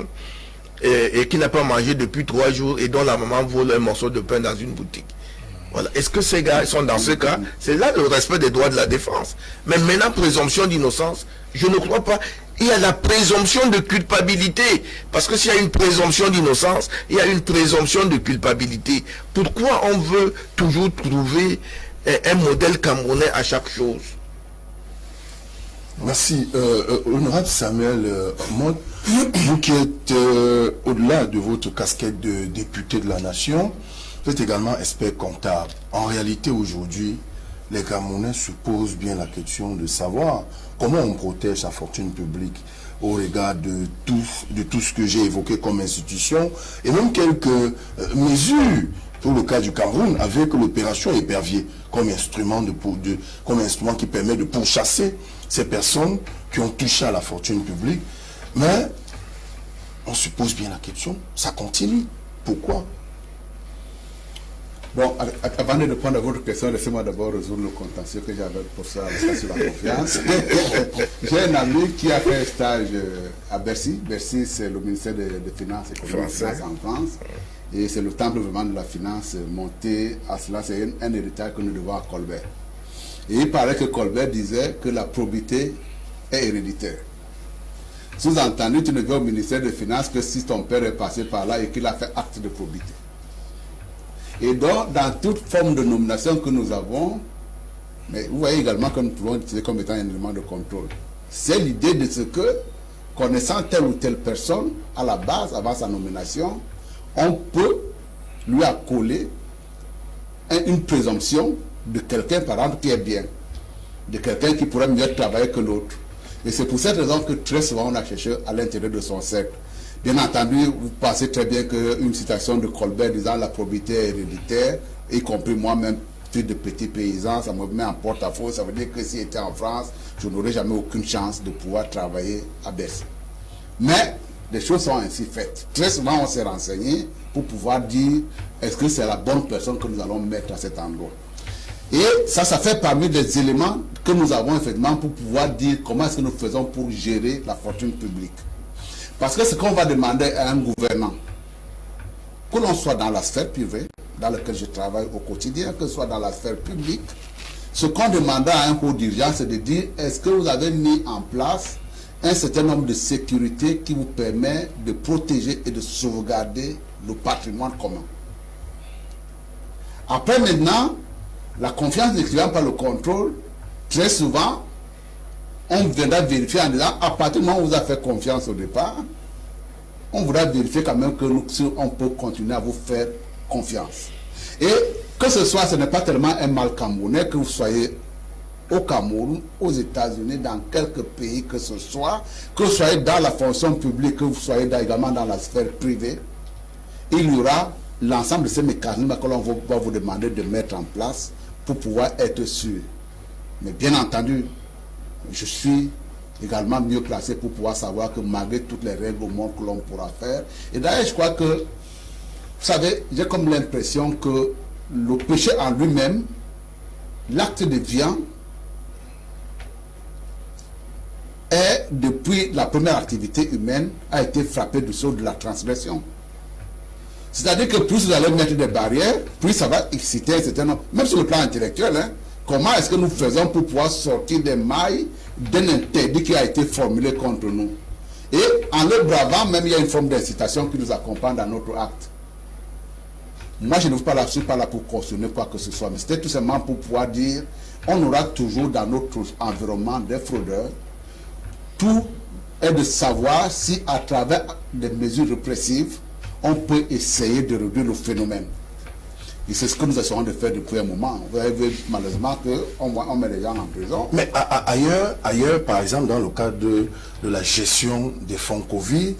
et qui n'a pas mangé depuis 3 jours et dont la maman vole un morceau de pain dans une boutique. Voilà. Est-ce que ces gars sont dans ce cas? C'est là le respect des droits de la défense. Mais maintenant, présomption d'innocence, je ne crois pas. Il y a la présomption de culpabilité. Parce que s'il y a une présomption d'innocence, il y a une présomption de culpabilité. Pourquoi on veut toujours trouver un modèle camerounais à chaque chose? Merci. Honorable Samuel Mode, vous qui êtes au-delà de votre casquette de député de la nation, vous êtes également expert comptable. En réalité, aujourd'hui, les Camerounais se posent bien la question de savoir comment on protège sa fortune publique au regard de tout ce que j'ai évoqué comme institution et même quelques mesures pour le cas du Cameroun avec l'opération épervier comme instrument qui permet de pourchasser ces personnes qui ont touché à la fortune publique. Mais on se pose bien la question, ça continue. Pourquoi? Bon, avant de répondre à votre question, laissez-moi d'abord résoudre le contentieux que j'avais pour ça sur la confiance. J'ai un ami qui a fait un stage à Bercy. Bercy, c'est le ministère des Finances et en France. Et c'est le temple vraiment de la finance monté à cela. C'est un héritage que nous devons à Colbert. Et il paraît que Colbert disait que la probité est héréditaire. Sous-entendu, tu ne vas au ministère des Finances que si ton père est passé par là et qu'il a fait acte de probité. Et donc, dans toute forme de nomination que nous avons, mais vous voyez également que nous pouvons utiliser comme étant un élément de contrôle. C'est l'idée de ce que, connaissant telle ou telle personne, à la base, avant sa nomination, on peut lui accoler une présomption de quelqu'un, par exemple, qui est bien, de quelqu'un qui pourrait mieux travailler que l'autre. Et c'est pour cette raison que très souvent on a cherché à l'intérieur de son cercle. Bien entendu, vous pensez très bien qu'une citation de Colbert disant la probité est héréditaire, y compris moi-même, fils de petits paysans, ça me met en porte-à-faux. Ça veut dire que si j'étais en France, je n'aurais jamais aucune chance de pouvoir travailler à Bercy. Mais les choses sont ainsi faites. Très souvent, on s'est renseigné pour pouvoir dire est-ce que c'est la bonne personne que nous allons mettre à cet endroit. Et ça fait parmi des éléments que nous avons effectivement pour pouvoir dire comment est-ce que nous faisons pour gérer la fortune publique. Parce que ce qu'on va demander à un gouvernant, que l'on soit dans la sphère privée, dans laquelle je travaille au quotidien, que ce soit dans la sphère publique, ce qu'on demande à un haut dirigeant, c'est de dire est-ce que vous avez mis en place un certain nombre de sécurités qui vous permet de protéger et de sauvegarder le patrimoine commun. Après maintenant, la confiance des clients par le contrôle, très souvent, on viendra vérifier en disant, à partir du moment où on vous a fait confiance au départ, on voudra vérifier quand même que on peut continuer à vous faire confiance. Et que ce n'est pas tellement un mal camerounais, que vous soyez au Cameroun, aux États-Unis, dans quelques pays que ce soit dans la fonction publique, que vous soyez également dans la sphère privée, il y aura l'ensemble de ces mécanismes que l'on va vous demander de mettre en place pour pouvoir être sûr. Mais bien entendu, je suis également mieux classé pour pouvoir savoir que malgré toutes les règles au monde que l'on pourra faire, et d'ailleurs je crois que, vous savez, j'ai comme l'impression que le péché en lui-même, l'acte de viande, est, depuis la première activité humaine, a été frappé du sceau de la transgression. C'est-à-dire que plus vous allez mettre des barrières, plus ça va exciter un certain nombre, même sur le plan intellectuel, hein, comment est-ce que nous faisons pour pouvoir sortir des mailles d'un interdit qui a été formulé contre nous? Et en le bravant, même il y a une forme d'incitation qui nous accompagne dans notre acte. Moi, je ne suis pas là pour cautionner quoi que ce soit, mais c'était tout simplement pour pouvoir dire, on aura toujours dans notre environnement des fraudeurs. Tout est de savoir si à travers des mesures répressives, on peut essayer de réduire le phénomène. Et c'est ce que nous essayons de faire depuis un moment. Vous avez vu malheureusement qu'on met les gens en prison. Mais ailleurs, par exemple, dans le cadre de la gestion des fonds Covid,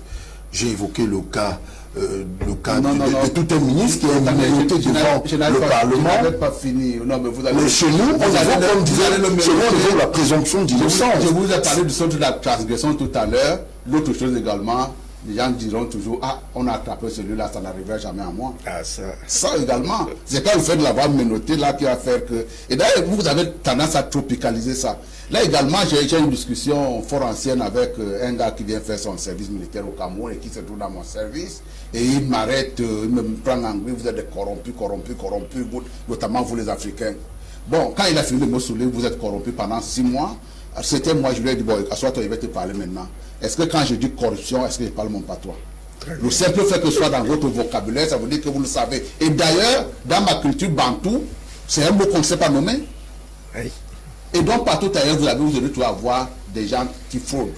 j'ai évoqué le cas de tout un ministre qui est minorité devant le Parlement. Je n'avais pas fini. Non, mais vous avez... Mais chez nous, on a la présomption d'innocence. Je vous ai parlé du sort de la transgression tout à l'heure. L'autre chose également, les gens diront toujours, ah, on a attrapé celui-là, ça n'arrivera jamais à moi. Ah, ça également, c'est pas le fait de l'avoir menotté là qui va faire que... Et d'ailleurs, vous avez tendance à tropicaliser ça. Là également, j'ai une discussion fort ancienne avec un gars qui vient faire son service militaire au Cameroun et qui se trouve dans mon service. Et il m'arrête, il me prend en anglais, vous êtes des corrompus, notamment vous les Africains. Bon, quand il a fini de me saouler, vous êtes corrompus pendant 6 mois. C'était moi, je lui ai dit, bon, assois-toi, il va te parler maintenant. Est-ce que quand je dis corruption, est-ce que je parle mon patois? Le simple fait que ce soit dans votre vocabulaire, ça veut dire que vous le savez. Et d'ailleurs, dans ma culture bantou, c'est un mot qu'on ne sait pas nommer. Oui. Et donc, partout ailleurs, vous allez toujours avoir des gens qui fraudent.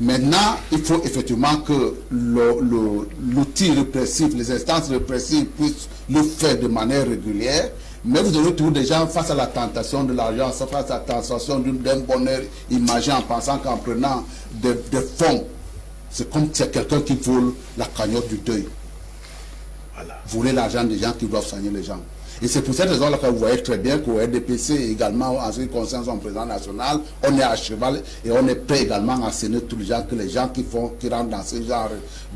Maintenant, il faut effectivement que l'outil répressif, les instances répressives puissent le faire de manière régulière. Mais vous aurez toujours des gens face à la tentation de l'argent, face à la tentation d'un bonheur imagé en pensant qu'en prenant des fonds, c'est comme si c'est quelqu'un qui vole la cagnotte du deuil. Voilà. Voler l'argent des gens qui doivent soigner les gens. Et c'est pour cette raison-là que vous voyez très bien qu'au RDPC, également en ce qui concerne son président national, on est à cheval et on est prêt également à enseigner tous les gens que les gens qui rentrent dans ce genre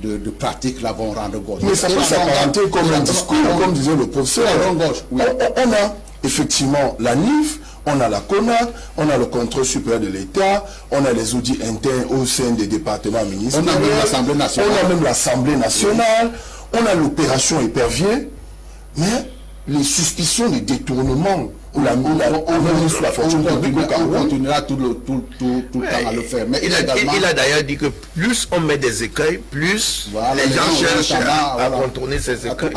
de pratiques-là vont rendre gauche. Mais ça peut s'apparenter comme un discours, comme disait le professeur. Oui. On a effectivement la NIF, on a la CONA, on a le contrôle supérieur de l'État, on a les audits internes au sein des départements ministériels, on a même l'Assemblée nationale, on a même l'Assemblée nationale, on a l'opération épervier, mais les suspicions de détournement ou la mise sous la fonction publique on continuera tout le temps à le faire. Mais il a d'ailleurs dit que plus on met des écueils, plus les gens cherchent à contourner ces écueils.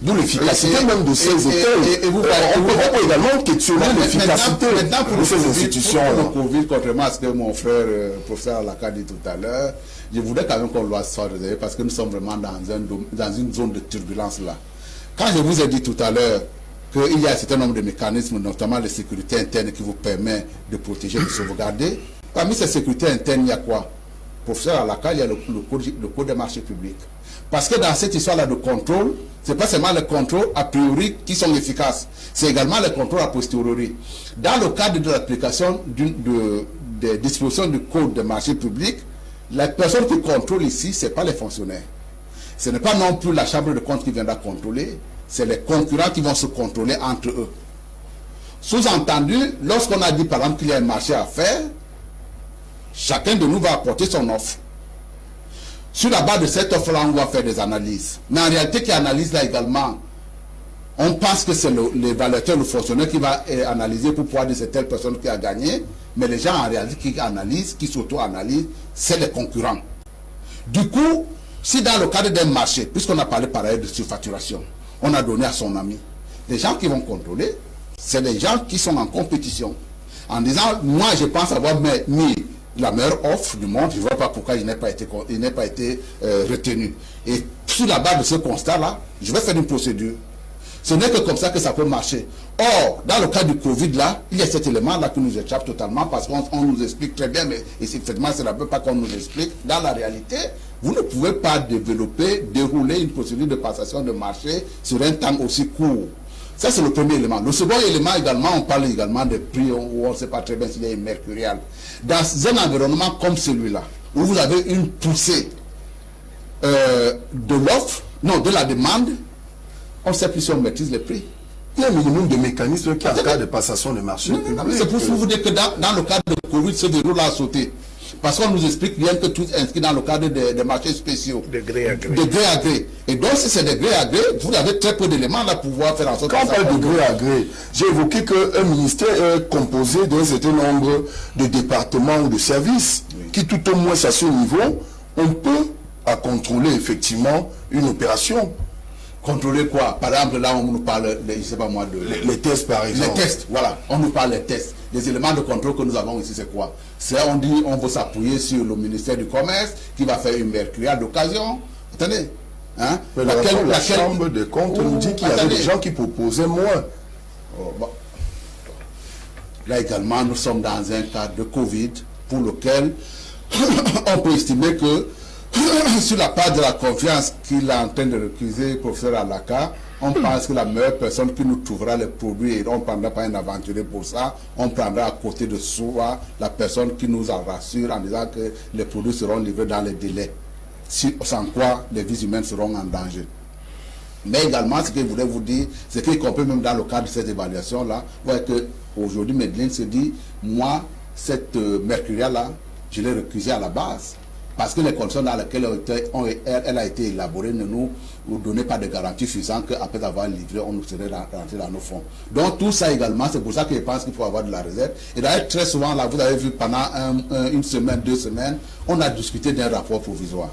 D'où l'efficacité même de ces écueils. On peut également questionner l'efficacité de ces institutions. Pour le Covid, contrairement à ce que mon frère, professeur Alaka dit tout à l'heure, je voudrais quand même qu'on le soit réservé parce que nous sommes vraiment dans une zone de turbulence là. Quand je vous ai dit tout à l'heure qu'il y a un certain nombre de mécanismes, notamment les sécurités internes qui vous permettent de protéger, de sauvegarder, parmi ces sécurités internes, il y a quoi? Professeur Alaka, il y a le code des marchés publics. Parce que dans cette histoire-là de contrôle, ce n'est pas seulement les contrôles a priori qui sont efficaces, c'est également les contrôles a posteriori. Dans le cadre de l'application des dispositions du code des marchés publics, la personne qui contrôle ici, ce n'est pas les fonctionnaires. Ce n'est pas non plus la chambre de compte qui viendra contrôler, c'est les concurrents qui vont se contrôler entre eux. Sous-entendu, lorsqu'on a dit par exemple qu'il y a un marché à faire, chacun de nous va apporter son offre. Sur la base de cette offre-là, on va faire des analyses. Mais en réalité, qui analyse là également, on pense que c'est l'évaluateur, le fonctionnaire qui va analyser pour pouvoir dire c'est telle personne qui a gagné, mais les gens en réalité qui analysent, qui s'auto-analysent, c'est les concurrents. Du coup, si dans le cadre d'un marché, puisqu'on a parlé par ailleurs de surfacturation, on a donné à son ami, les gens qui vont contrôler, c'est les gens qui sont en compétition. En disant, moi je pense avoir mis la meilleure offre du monde, je ne vois pas pourquoi il n'a pas été retenu. Et sur la base de ce constat-là, je vais faire une procédure. Ce n'est que comme ça que ça peut marcher. Or, dans le cas du Covid, là, il y a cet élément-là qui nous échappe totalement parce qu'on nous explique très bien, mais effectivement, c'est un peu pas qu'on nous explique. Dans la réalité, vous ne pouvez pas dérouler une procédure de passation de marché sur un temps aussi court. Ça, c'est le premier élément. Le second élément également, on parle également des prix où on ne sait pas très bien s'il y a une mercuriale. Dans un environnement comme celui-là, où vous avez une poussée de l'offre, non, de la demande, on ne sait plus si on maîtrise les prix. Il y a un minimum de mécanismes qui, en cas de passation de marché. C'est pour vous dire que dans le cadre de Covid, ce verrou-là a sauté. Parce qu'on nous explique bien que tout est inscrit dans le cadre des marchés spéciaux. De gré à gré. De gré à gré. Et donc, si c'est de gré à gré, vous avez très peu d'éléments là pour pouvoir faire en sorte Quand on parle de gré à gré, j'ai évoqué qu'un ministère est composé d'un certain nombre de départements ou de services qui, tout au moins à ce niveau, on peut à contrôler effectivement une opération. Contrôler quoi? Par exemple, là, on nous parle, je sais pas moi, les tests, par exemple. Les tests, voilà. On nous parle des tests. Les éléments de contrôle que nous avons ici, c'est quoi? C'est, on dit, on veut s'appuyer sur le ministère du Commerce, qui va faire une mercuriale d'occasion. Attendez. Hein? Mais la Chambre des comptes nous dit qu'il y avait des gens qui proposaient moins. Oh, bon. Là également, nous sommes dans un cadre de Covid pour lequel on peut estimer que sur la part de la confiance qu'il est en train de recuser, professeur Alaka, on pense que la meilleure personne qui nous trouvera les produits, et on ne prendra pas un aventurier pour ça, on prendra à côté de soi la personne qui nous en rassure en disant que les produits seront livrés dans les délais, sans quoi les vies humaines seront en danger. Mais également, ce que je voulais vous dire, c'est qu'y compris même dans le cadre de cette évaluation-là, vous voyez qu'aujourd'hui, Medellin se dit, moi, cette mercuriale-là, je l'ai recusée à la base. Parce que les conditions dans lesquelles elle a été élaborée ne nous donnaient pas de garantie suffisante qu'après avoir livré, on nous serait rentré dans nos fonds. Donc tout ça également, c'est pour ça que je pense qu'il faut avoir de la réserve. Et d'ailleurs, très souvent, là, vous avez vu pendant une semaine, 2 semaines, on a discuté d'un rapport provisoire.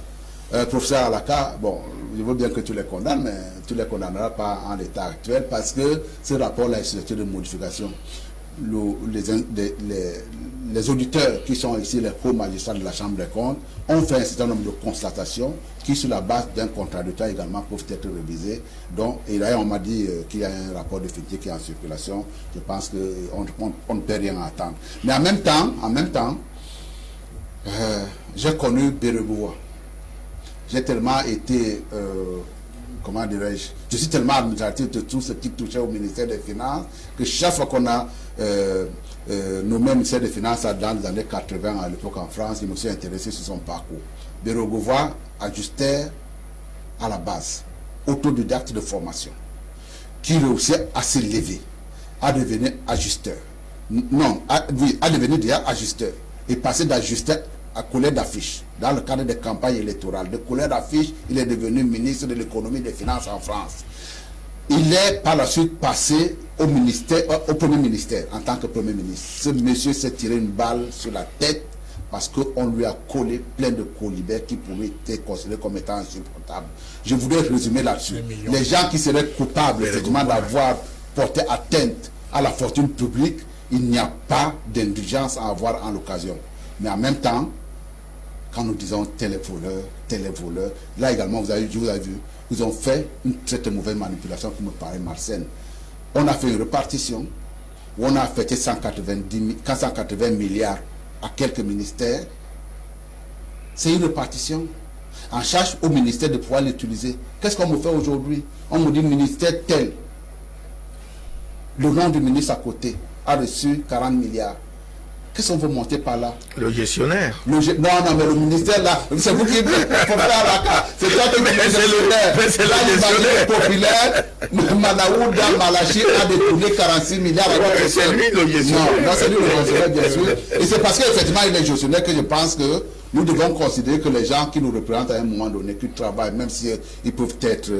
Professeur Alaka, bon, je veux bien que tu les condamnes, mais tu ne les condamneras pas en l'état actuel parce que ce rapport-là est susceptible de modification. Les auditeurs qui sont ici, les co-magistrats de la Chambre des comptes, ont fait un certain nombre de constatations qui, sur la base d'un contradictoire également, peuvent être révisées. Donc, et d'ailleurs, on m'a dit qu'il y a un rapport définitif qui est en circulation. Je pense qu'on ne peut rien attendre. Mais en même temps, j'ai connu Bérégoua. J'ai tellement été, comment dirais-je, je suis tellement admiratif de tout ce qui touchait au ministère des Finances que chaque fois qu'on a nommé ministère des Finances dans les années 80 à l'époque en France, je me suis intéressé sur son parcours. Bérégoua, ajustait à la base, autodidacte de formation, qui réussit à s'élever, à devenir ajusteur. Non, à devenir déjà ajusteur et passer d'ajusteur à collègue d'affiches dans le cadre des campagnes électorales. De collègue d'affiches, il est devenu ministre de l'économie et des finances en France. Il est par la suite passé au premier ministère en tant que premier ministre. Ce monsieur s'est tiré une balle sur la tête parce qu'on lui a collé plein de colibets qui pouvaient être considérés comme étant insupportables. Je voudrais résumer là-dessus. Les gens qui seraient coupables effectivement d'avoir porté atteinte à la fortune publique, il n'y a pas d'indulgence à avoir en l'occasion. Mais en même temps, quand nous disons tel est voleur, là également, je vous ai vu, ils ont fait une très mauvaise manipulation qui me paraît malsaine. On a fait une répartition où on a affecté 480 milliards à quelques ministères. C'est une répartition. En charge au ministère de pouvoir l'utiliser. Qu'est-ce qu'on me fait aujourd'hui? On me dit ministère tel. Le nom du ministre à côté a reçu 40 milliards. Qu'est-ce qu'on veut monter par là? Le gestionnaire. Non, mais le ministère là, c'est vous qui c'est toi qui me c'est le gestionnaire populaire. Manaouda Malachi a détourné 46 milliards. C'est lui le gestionnaire. Non, c'est lui le gestionnaire, bien sûr. Et c'est parce qu'effectivement, il est gestionnaire que je pense que nous devons considérer que les gens qui nous représentent à un moment donné, qui travaillent, même s'ils peuvent être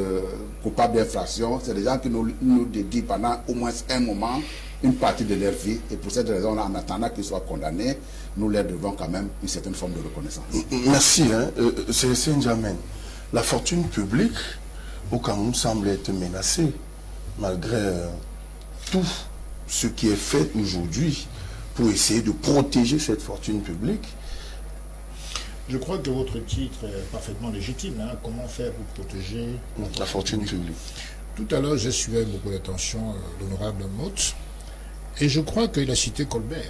coupables d'infraction, c'est des gens qui nous dédient pendant au moins un moment une partie de leur vie, et pour cette raison-là, en attendant qu'ils soient condamnés, nous leur devons quand même une certaine forme de reconnaissance. Merci, c'est N'Djamène. La fortune publique au Cameroun semble être menacée, malgré tout ce qui est fait aujourd'hui pour essayer de protéger cette fortune publique. Je crois que votre titre est parfaitement légitime. Hein. Comment faire pour protéger la fortune publique? Tout à l'heure, j'ai suivi avec beaucoup d'attention l'honorable Motte, et je crois qu'il a cité Colbert,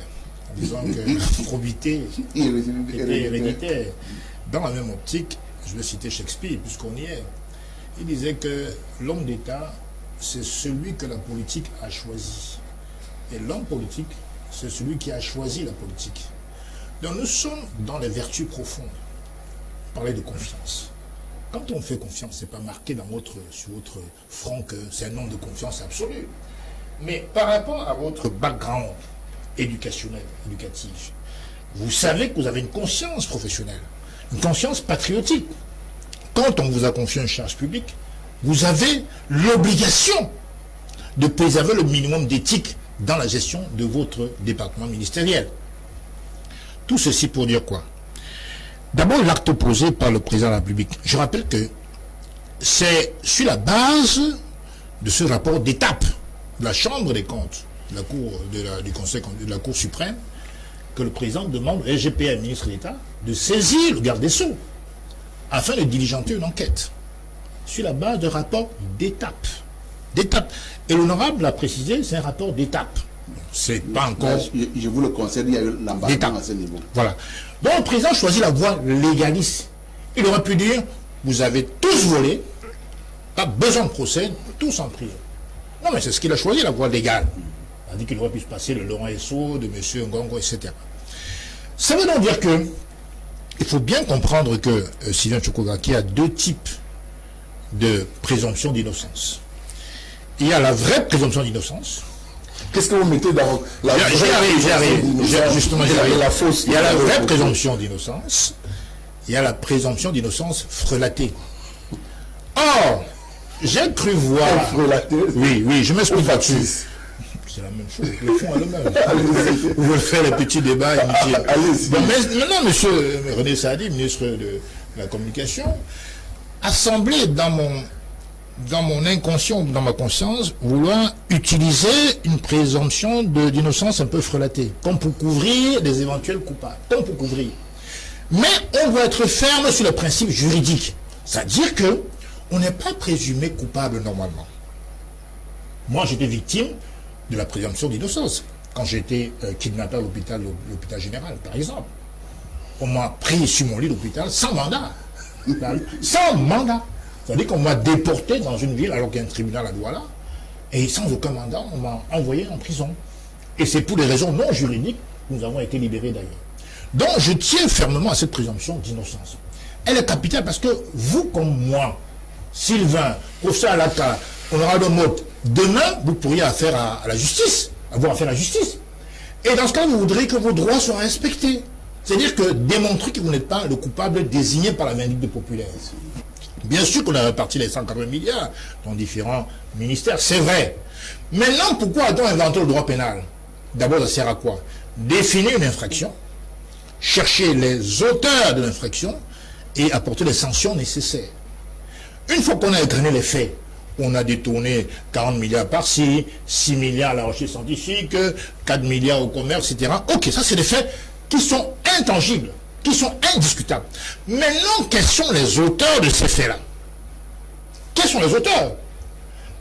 en disant que la probité était héréditaire. Dans la même optique, je vais citer Shakespeare, puisqu'on y est. Il disait que l'homme d'État, c'est celui que la politique a choisi. Et l'homme politique, c'est celui qui a choisi la politique. Donc nous sommes dans les vertus profondes. On parlait de confiance. Quand on fait confiance, ce n'est pas marqué sur votre front que c'est un homme de confiance absolue. Mais par rapport à votre background éducationnel, éducatif, vous savez que vous avez une conscience professionnelle, une conscience patriotique. Quand on vous a confié une charge publique, vous avez l'obligation de préserver le minimum d'éthique dans la gestion de votre département ministériel. Tout ceci pour dire quoi? D'abord, l'acte posé par le président de la République. Je rappelle que c'est sur la base de ce rapport d'étape de la Chambre des comptes, de la Cour, du Conseil de la Cour suprême, que le président demande au SGPN, ministre d'État, de saisir le garde des Sceaux afin de diligenter une enquête sur la base de rapport d'étape. Et l'honorable l'a précisé, c'est un rapport d'étape. C'est pas encore... Je vous le conseille, il y a eu l'embarquement à ce niveau. Voilà. Donc le président choisit la voie légaliste. Il aurait pu dire, vous avez tous volé, pas besoin de procès, tous en prison. Non, mais c'est ce qu'il a choisi, la voie légale. Il a dit qu'il aurait pu se passer le Laurent Esso, de M. Ngongo, etc. Ça veut donc dire que il faut bien comprendre que Sylvain Tchokogaki a deux types de présomption d'innocence. Il y a la vraie présomption d'innocence. Qu'est-ce que vous mettez dans la Justement, la fausse. Il y a la vraie présomption d'innocence. Il y a la présomption d'innocence frelatée. Or, j'ai cru voir... Frelatée. Oui, je m'explique là-dessus. C'est la même chose, le fond est le même. Vous voulez faire les petits débats inutiles. Bon, maintenant, monsieur René Saadi, ministre de la Communication, a semblé dans mon inconscient, dans ma conscience, vouloir utiliser une présomption d'innocence un peu frelatée, comme pour couvrir des éventuels coupables, Mais on doit être ferme sur le principe juridique, c'est-à-dire que on n'est pas présumé coupable normalement. Moi, j'étais victime de la présomption d'innocence quand j'étais kidnappé à l'hôpital général, par exemple. On m'a pris sur mon lit d'hôpital sans mandat. Sans mandat. C'est-à-dire qu'on m'a déporté dans une ville alors qu'il y a un tribunal à Douala, et sans aucun mandat, on m'a envoyé en prison. Et c'est pour des raisons non juridiques que nous avons été libérés d'ailleurs. Donc je tiens fermement à cette présomption d'innocence. Elle est capitale parce que vous comme moi, Sylvain, professeur Alaka, honorable Motte, demain vous pourriez avoir affaire à la justice. Et dans ce cas, vous voudrez que vos droits soient respectés. C'est-à-dire que démontrer que vous n'êtes pas le coupable désigné par la vindicte populaire. Bien sûr qu'on a réparti les 180 milliards dans différents ministères, c'est vrai. Maintenant, pourquoi a-t-on inventé le droit pénal? D'abord, ça sert à quoi? Définir une infraction, chercher les auteurs de l'infraction et apporter les sanctions nécessaires. Une fois qu'on a égrané les faits, on a détourné 40 milliards par-ci, 6 milliards à la recherche scientifique, 4 milliards au commerce, etc. Ok, ça c'est des faits qui sont intangibles, qui sont indiscutables. Maintenant, quels sont les auteurs de ces faits-là? Quels sont les auteurs?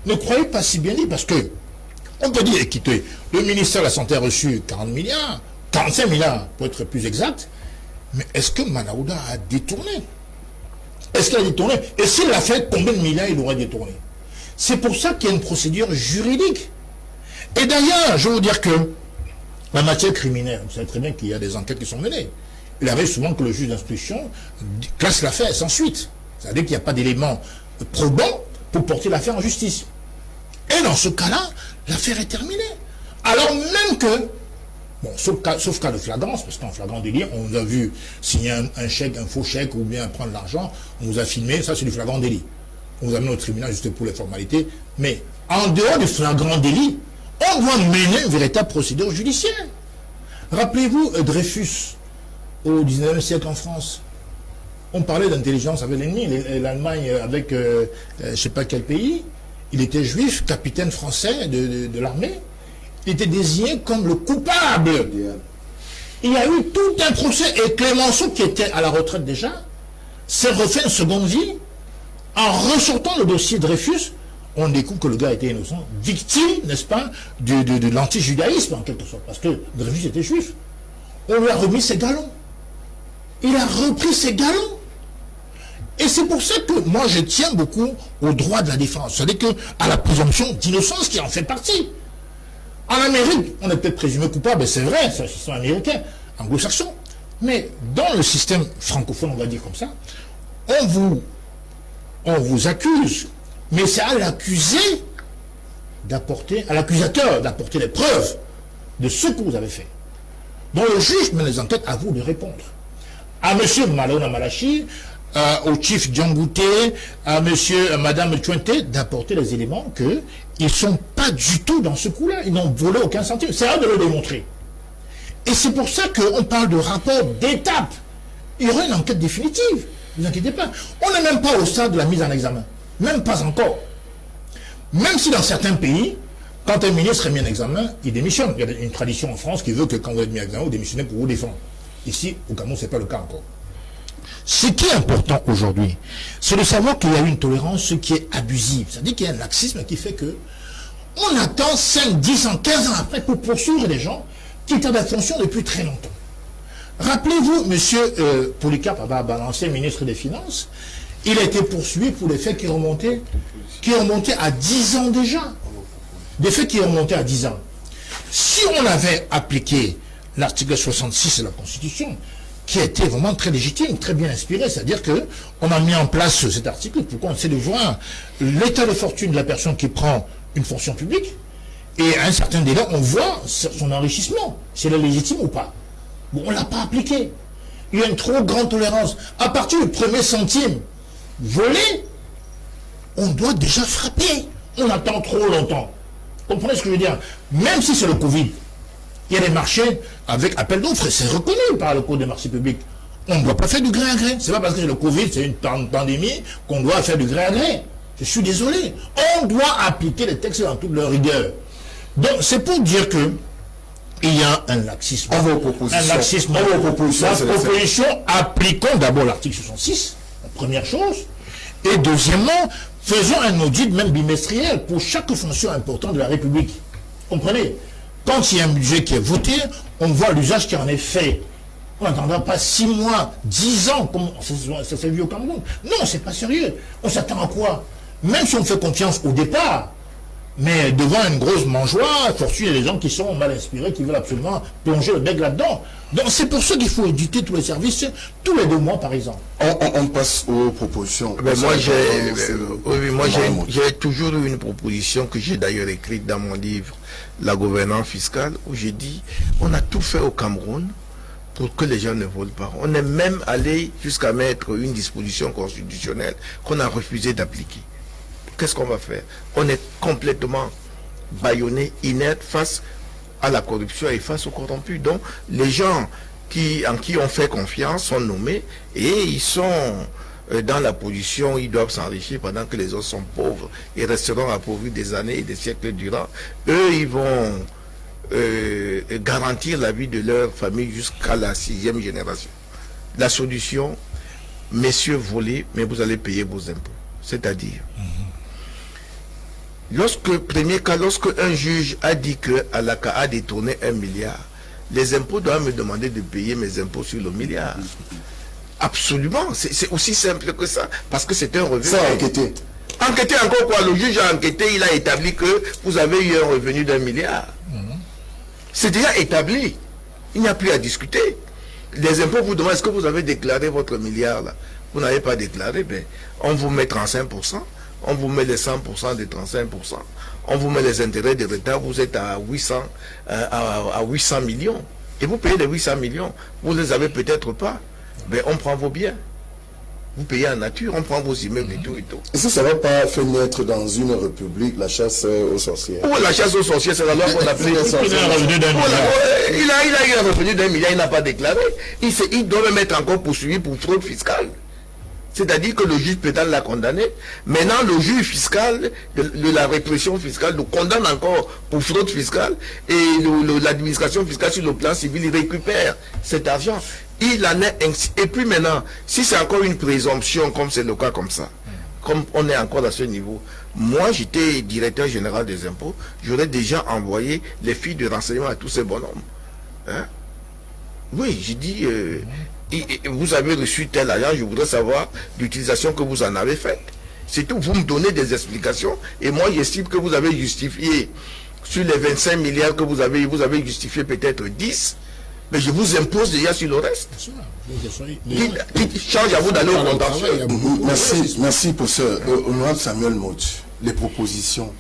Ne croyez pas si bien dit, parce que on peut dire, écoutez, le ministère de la Santé a reçu 40 milliards, 45 milliards pour être plus exact, mais est-ce que Manaouda a détourné? Est-ce qu'il a détourné? Et s'il l'a fait, combien de milliards il aurait détourné? C'est pour ça qu'il y a une procédure juridique. Et d'ailleurs, je veux vous dire que la matière criminelle, vous savez très bien qu'il y a des enquêtes qui sont menées. Il arrive souvent que le juge d'instruction classe l'affaire sans suite. C'est-à-dire qu'il n'y a pas d'éléments probants pour porter l'affaire en justice. Et dans ce cas-là, l'affaire est terminée. Alors même que, bon, sauf cas de flagrance, parce qu'en flagrant délit, on nous a vu signer un chèque, un faux chèque, ou bien prendre l'argent, on nous a filmé, ça c'est du flagrant délit. On nous amène au tribunal juste pour les formalités. Mais en dehors du flagrant délit, on doit mener une véritable procédure judiciaire. Rappelez-vous Dreyfus, au 19e siècle en France. On parlait d'intelligence avec l'ennemi, l'Allemagne avec je ne sais pas quel pays. Il était juif, capitaine français de l'armée. Il était désigné comme le coupable. Il y a eu tout un procès. Et Clémenceau, qui était à la retraite déjà, s'est refait une seconde vie en ressortant le dossier Dreyfus, on découvre que le gars était innocent, victime, n'est-ce pas, de l'anti-judaïsme en quelque sorte, parce que Dreyfus était juif. On lui a remis ses galons. Il a repris ses galons. Et c'est pour ça que moi je tiens beaucoup au droit de la défense, c'est-à-dire qu'à la présomption d'innocence qui en fait partie. En Amérique, on est peut-être présumé coupable, c'est vrai, c'est un système américain, anglo-saxon, mais dans le système francophone, on va dire comme ça, on vous accuse, mais c'est à l'accusé à l'accusateur d'apporter les preuves de ce que vous avez fait. Donc le juge mène les enquêtes, à vous de répondre. À M. Malona Malachi, au chief Djangouté, à madame Tchouenté, d'apporter les éléments qu'ils ne sont pas du tout dans ce coup-là. Ils n'ont volé aucun centime. C'est à eux de le démontrer. Et c'est pour ça qu'on parle de rapport d'étape. Il y aura une enquête définitive. Ne vous inquiétez pas. On n'est même pas au stade de la mise en examen. Même pas encore. Même si dans certains pays, quand un ministre est mis en examen, il démissionne. Il y a une tradition en France qui veut que quand vous êtes mis en examen, vous démissionnez pour vous défendre. Ici, au Cameroun, ce n'est pas le cas encore. Ce qui est important aujourd'hui, c'est de savoir qu'il y a une tolérance qui est abusive. C'est-à-dire qu'il y a un laxisme qui fait que on attend 5, 10 ans, 15 ans après pour poursuivre des gens qui étaient en fonction depuis très longtemps. Rappelez-vous, M. Polycarpe Ababa, l'ancien ministre des Finances, il a été poursuivi pour des faits qui remontaient à 10 ans déjà. Des faits qui remontaient à 10 ans. Si on avait appliqué l'article 66 de la Constitution, qui a été vraiment très légitime, très bien inspiré, c'est-à-dire qu'on a mis en place cet article pour qu'on essaie de voir l'état de fortune de la personne qui prend une fonction publique, et à un certain délai, on voit son enrichissement, si elle est légitime ou pas. Bon, on ne l'a pas appliqué. Il y a une trop grande tolérance. À partir du premier centime volé, on doit déjà frapper. On attend trop longtemps. Comprenez ce que je veux dire? Même si c'est le Covid, il y a des marchés avec appel d'offres, c'est reconnu par le Code des marchés publics. On ne doit pas faire du gré à gré. C'est pas parce que c'est le Covid, c'est une pandémie, qu'on doit faire du gré à gré. Je suis désolé. On doit appliquer les textes dans toute leur rigueur. Donc, c'est pour dire que il y a un laxisme. À vos propositions. Un laxisme. La proposition, appliquons d'abord l'article 66, la première chose. Et deuxièmement, faisons un audit même bimestriel pour chaque fonction importante de la République. Comprenez? Quand il y a un budget qui est voté, on voit l'usage qui en est fait. On n'attendra pas 6 mois, 10 ans, comme ça s'est vu au Cameroun. Non, c'est pas sérieux. On s'attend à quoi? Même si on fait confiance au départ, mais devant une grosse mangeoire, fortuit, il y a des gens qui sont mal inspirés, qui veulent absolument plonger le bec là-dedans. Donc c'est pour ça qu'il faut éditer tous les services, tous les 2 mois par exemple. On passe aux propositions. Mais moi j'ai toujours eu une proposition que j'ai d'ailleurs écrite dans mon livre La gouvernance fiscale, où j'ai dit on a tout fait au Cameroun pour que les gens ne volent pas. On est même allé jusqu'à mettre une disposition constitutionnelle qu'on a refusé d'appliquer. Qu'est-ce qu'on va faire? On est complètement bâillonné, inerte face à la corruption et face aux corrompus. Donc, les gens en qui on fait confiance sont nommés et ils sont dans la position, ils doivent s'enrichir pendant que les autres sont pauvres et resteront appauvris des années et des siècles durant. Eux, ils vont garantir la vie de leur famille jusqu'à la 6e génération. La solution, messieurs, volez, mais vous allez payer vos impôts. C'est-à-dire... Lorsque un juge a dit que Alaka a détourné 1 milliard, les impôts doivent me demander de payer mes impôts sur le milliard. Absolument, c'est aussi simple que ça, parce que c'est un revenu. Ça a enquêté. Enquêter encore quoi? Le juge a enquêté, il a établi que vous avez eu un revenu d'1 milliard. C'est déjà établi. Il n'y a plus à discuter. Les impôts vous demandent, est-ce que vous avez déclaré votre milliard là? Vous n'avez pas déclaré, ben, on vous met 35%. On vous met les 100% des 35%. On vous met les intérêts de retard. Vous êtes à 800 millions. Et vous payez les 800 millions. Vous ne les avez peut-être pas. Mais on prend vos biens. Vous payez en nature. On prend vos immeubles et tout et tout. Et ça ne va pas faire naître dans une république la chasse aux sorcières? Oh, la chasse aux sorcières, c'est la loi qu'on appelle. Il a un revenu d'1 milliard. Il a eu un revenu d'1 milliard. Il n'a pas déclaré. Il doit même être encore poursuivi pour fraude fiscale. C'est-à-dire que le juge pénal l'a condamné. Maintenant, le juge fiscal de la répression fiscale le condamne encore pour fraude fiscale. Et l'administration fiscale sur le plan civil, il récupère cet argent. Il en est ainsi. Et puis maintenant, si c'est encore une présomption, comme c'est le cas comme ça, comme on est encore à ce niveau, moi j'étais directeur général des impôts, j'aurais déjà envoyé les filles de renseignement à tous ces bonhommes. Hein? Oui, j'ai dit, vous avez reçu tel agent, je voudrais savoir l'utilisation que vous en avez faite. C'est tout, vous me donnez des explications et moi j'estime que vous avez justifié sur les 25 milliards que vous avez justifié peut-être 10, mais je vous impose déjà sur le reste. Qui change à vous d'aller au contentieux. Merci pour ce. Honorable Samuel Motch, les propositions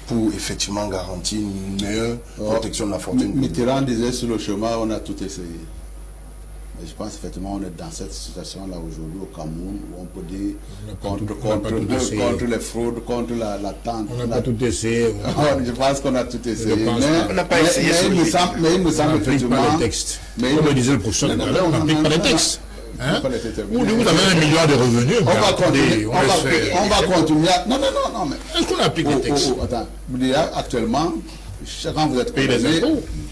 pour effectivement garantir une meilleure protection de la fortune. Mitterrand disait sur le chemin, on a tout essayé. Mais je pense effectivement on est dans cette situation-là aujourd'hui au Cameroun où on peut dire contre les fraudes, contre l'attente. On n'a pas tout essayé. Je pense qu'on a tout essayé. On n'a pas essayé. Mais il me semble effectivement. Pas les textes. Comme le disait le professeur tout à l'heure, on n'applique pas les textes. Hein? Vous avez 1 milliard de revenus. On va continuer. Non, mais. Est-ce qu'on applique les textes? Attends, actuellement, quand vous êtes condamné,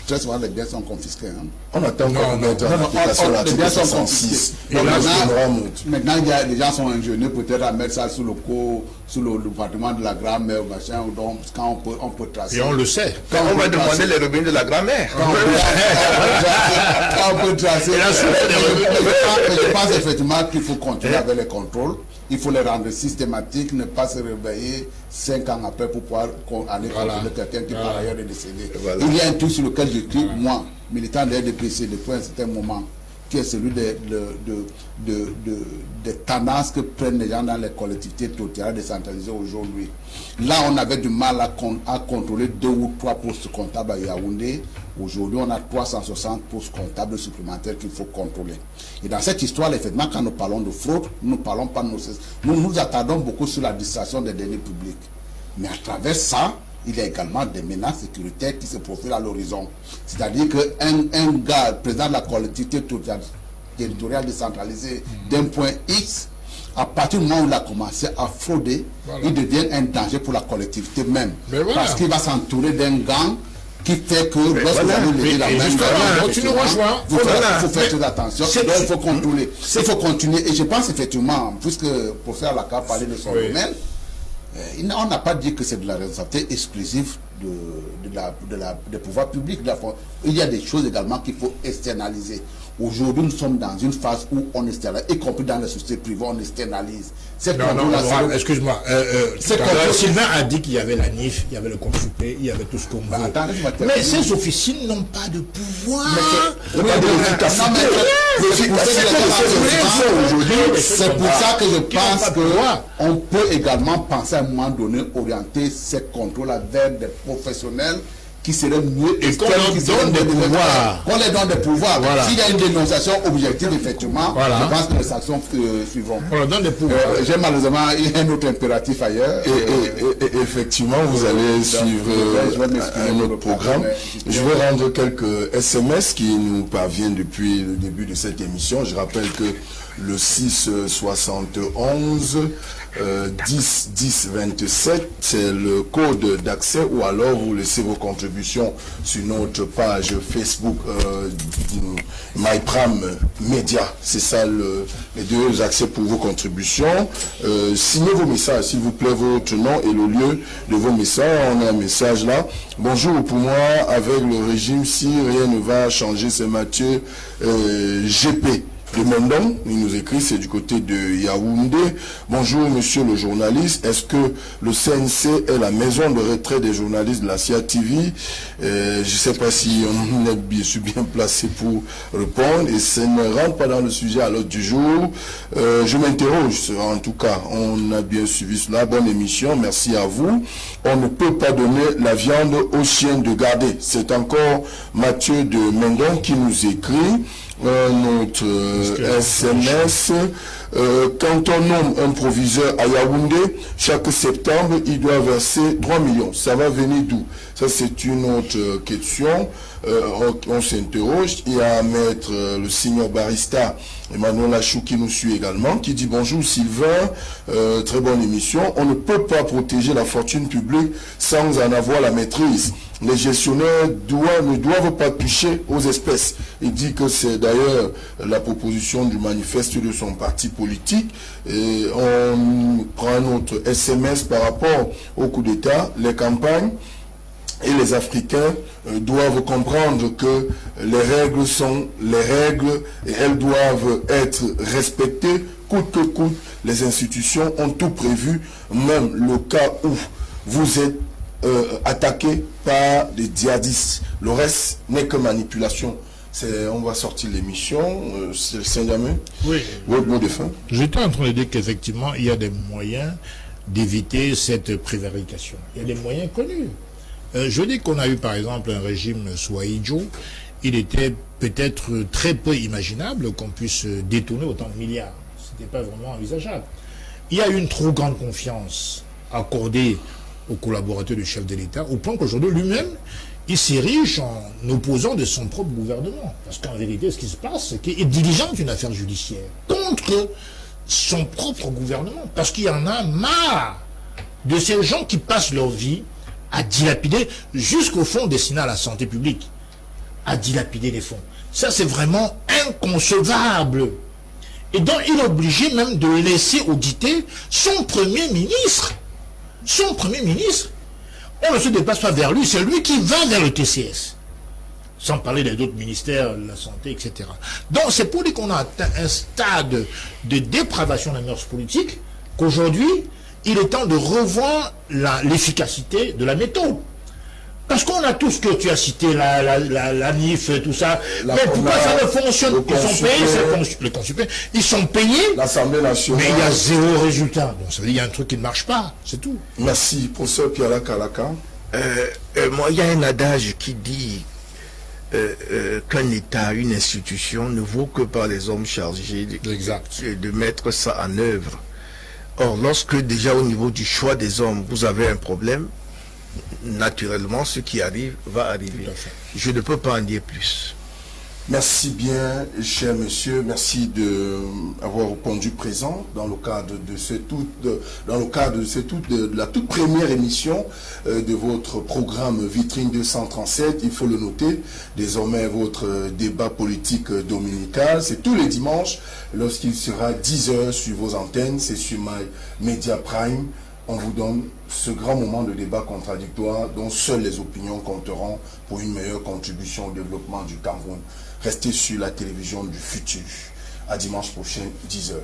très souvent les biens sont confisqués. Hein. On attend les biens sont confisqués. Maintenant, les gens sont ingénieux peut-être à mettre ça sous le département de la grammaire, machin, donc quand on peut tracer. Et on le sait. Quand on va demander les revenus de la grammaire. Quand on peut tracer. Je pense effectivement qu'il faut continuer avec les contrôles. Il faut les rendre systématiques, ne pas se réveiller 5 ans après pour pouvoir aller contrôler quelqu'un qui par ailleurs est décédé. Voilà. Il y a un truc sur lequel j'écris, moi, militant de RDPC depuis un certain moment, qui est celui des tendances que prennent les gens dans les collectivités territoriales décentralisées aujourd'hui. Là, on avait du mal à contrôler 2 ou 3 postes comptables à Yaoundé. Aujourd'hui, on a 360 postes comptables supplémentaires qu'il faut contrôler. Et dans cette histoire, effectivement, quand nous parlons de fraude, nous ne parlons pas de nos... Nous nous attardons beaucoup sur la distraction des deniers publics. Mais à travers ça, il y a également des menaces sécuritaires qui se profilent à l'horizon. C'est-à-dire qu'un gars, président de la collectivité territoriale décentralisée d'un point X, à partir du moment où il a commencé à frauder, il devient un danger pour la collectivité même. Parce qu'il va s'entourer d'un gang qui fait que lorsque vous allez lever la main, il faut faire très attention. Donc, il faut contrôler. Il faut continuer. Et je pense effectivement, puisque pour faire la carte parler de son domaine, on n'a pas dit que c'est de la responsabilité exclusive des pouvoirs publics. Il y a des choses également qu'il faut externaliser. Aujourd'hui, nous sommes dans une phase où on externalise, y compris dans les sociétés privées, on externalise. Excuse-moi. Sylvain a dit qu'il y avait la NIF, il y avait le Consupé, il y avait tout ce qu'on veut. Mais ces officines n'ont pas de pouvoir. C'est pour ça que je pense qu'on peut également penser à un moment donné orienter ces contrôles vers des professionnels qui seraient mieux et qu'on leur donne des pouvoirs. Qu'on les donne des pouvoirs. Voilà. S'il y a une dénonciation objective, effectivement, je pense que les sanctions suivront. On leur donne des pouvoirs. J'ai malheureusement un autre impératif ailleurs. Et effectivement, vous allez suivre un autre programme. Je vais rendre quelques SMS qui nous parviennent depuis le début de cette émission. Je rappelle que le 671 10 10 27, c'est le code d'accès, ou alors vous laissez vos contributions sur notre page Facebook MyPram Media. C'est ça les 2 accès pour vos contributions. Signez vos messages, s'il vous plaît, votre nom et le lieu de vos messages. On a un message là. Bonjour, pour moi, avec le régime, si rien ne va changer, c'est Mathieu GP. Le Mondon, il nous écrit, c'est du côté de Yaoundé. Bonjour, monsieur le journaliste. Est-ce que le CNC est la maison de retrait des journalistes de la CIA TV? Je ne sais pas si on est bien placé pour répondre. Et ça ne rentre pas dans le sujet à l'ordre du jour. Je m'interroge, en tout cas. On a bien suivi cela. Bonne émission. Merci à vous. On ne peut pas donner la viande aux chiens de garder. C'est encore Mathieu de Mondon qui nous écrit. Notre SMS, quand on nomme un proviseur à Yaoundé, chaque septembre, il doit verser 3 millions. Ça va venir d'où? Ça, c'est une autre question. On s'interroge. Il y a maître le senior barista Emmanuel Lachou qui nous suit également, qui dit bonjour Sylvain, très bonne émission. On ne peut pas protéger la fortune publique sans en avoir la maîtrise. Les gestionnaires ne doivent pas toucher aux espèces. Il dit que c'est d'ailleurs la proposition du manifeste de son parti politique. politique. Et on prend notre SMS par rapport au coup d'État, les campagnes. Et les Africains doivent comprendre que les règles sont les règles et elles doivent être respectées coûte que coûte. Les institutions ont tout prévu, même le cas où vous êtes attaqué par des djihadistes. Le reste n'est que manipulation. On va sortir l'émission. C'est Saint-Germain. Oui. Votre mot de fin. J'étais en train de dire qu'effectivement, il y a des moyens d'éviter cette prévarication. Il y a des moyens connus. Je dis qu'on a eu par exemple un régime Swahidjo. Il était peut-être très peu imaginable qu'on puisse détourner autant de milliards. Ce n'était pas vraiment envisageable. Il y a eu une trop grande confiance accordée aux collaborateurs du chef de l'État, au point qu'aujourd'hui lui-même, il s'érige en opposant de son propre gouvernement. Parce qu'en vérité, ce qui se passe, c'est qu'il diligente une affaire judiciaire contre son propre gouvernement. Parce qu'il y en a marre de ces gens qui passent leur vie à dilapider jusqu'au fonds destiné à la santé publique, à dilapider les fonds. Ça, c'est vraiment inconcevable. Et donc, il est obligé même de laisser auditer son Premier ministre. Son Premier ministre, on ne se dépasse pas vers lui, c'est lui qui va vers le TCS. Sans parler des autres ministères, de la santé, etc. Donc, c'est pour dire qu'on a atteint un stade de dépravation de la mœurs politique, qu'aujourd'hui, il est temps de revoir l'efficacité de la méthode. Parce qu'on a tout ce que tu as cité, la NIF, tout ça. Mais pourquoi ça ne fonctionne? Ils sont payés, les consultants, ils sont payés. L'Assemblée nationale. Mais il y a zéro résultat. Donc ça veut dire qu'il y a un truc qui ne marche pas. C'est tout. Merci, professeur Pierre Kalaka. Moi, il y a un adage qui dit qu'un État, une institution ne vaut que par les hommes chargés de mettre ça en œuvre. Or, lorsque déjà au niveau du choix des hommes, vous avez un problème, naturellement, ce qui arrive va arriver. Je ne peux pas en dire plus. Merci bien, cher monsieur. Merci d'avoir répondu présent dans le cadre de la toute première émission de votre programme Vitrine 237. Il faut le noter. Désormais, votre débat politique dominical, c'est tous les dimanches lorsqu'il sera 10h sur vos antennes. C'est sur My Media Prime. On vous donne ce grand moment de débat contradictoire dont seules les opinions compteront pour une meilleure contribution au développement du Cameroun. Restez sur la télévision du futur. À dimanche prochain, 10h.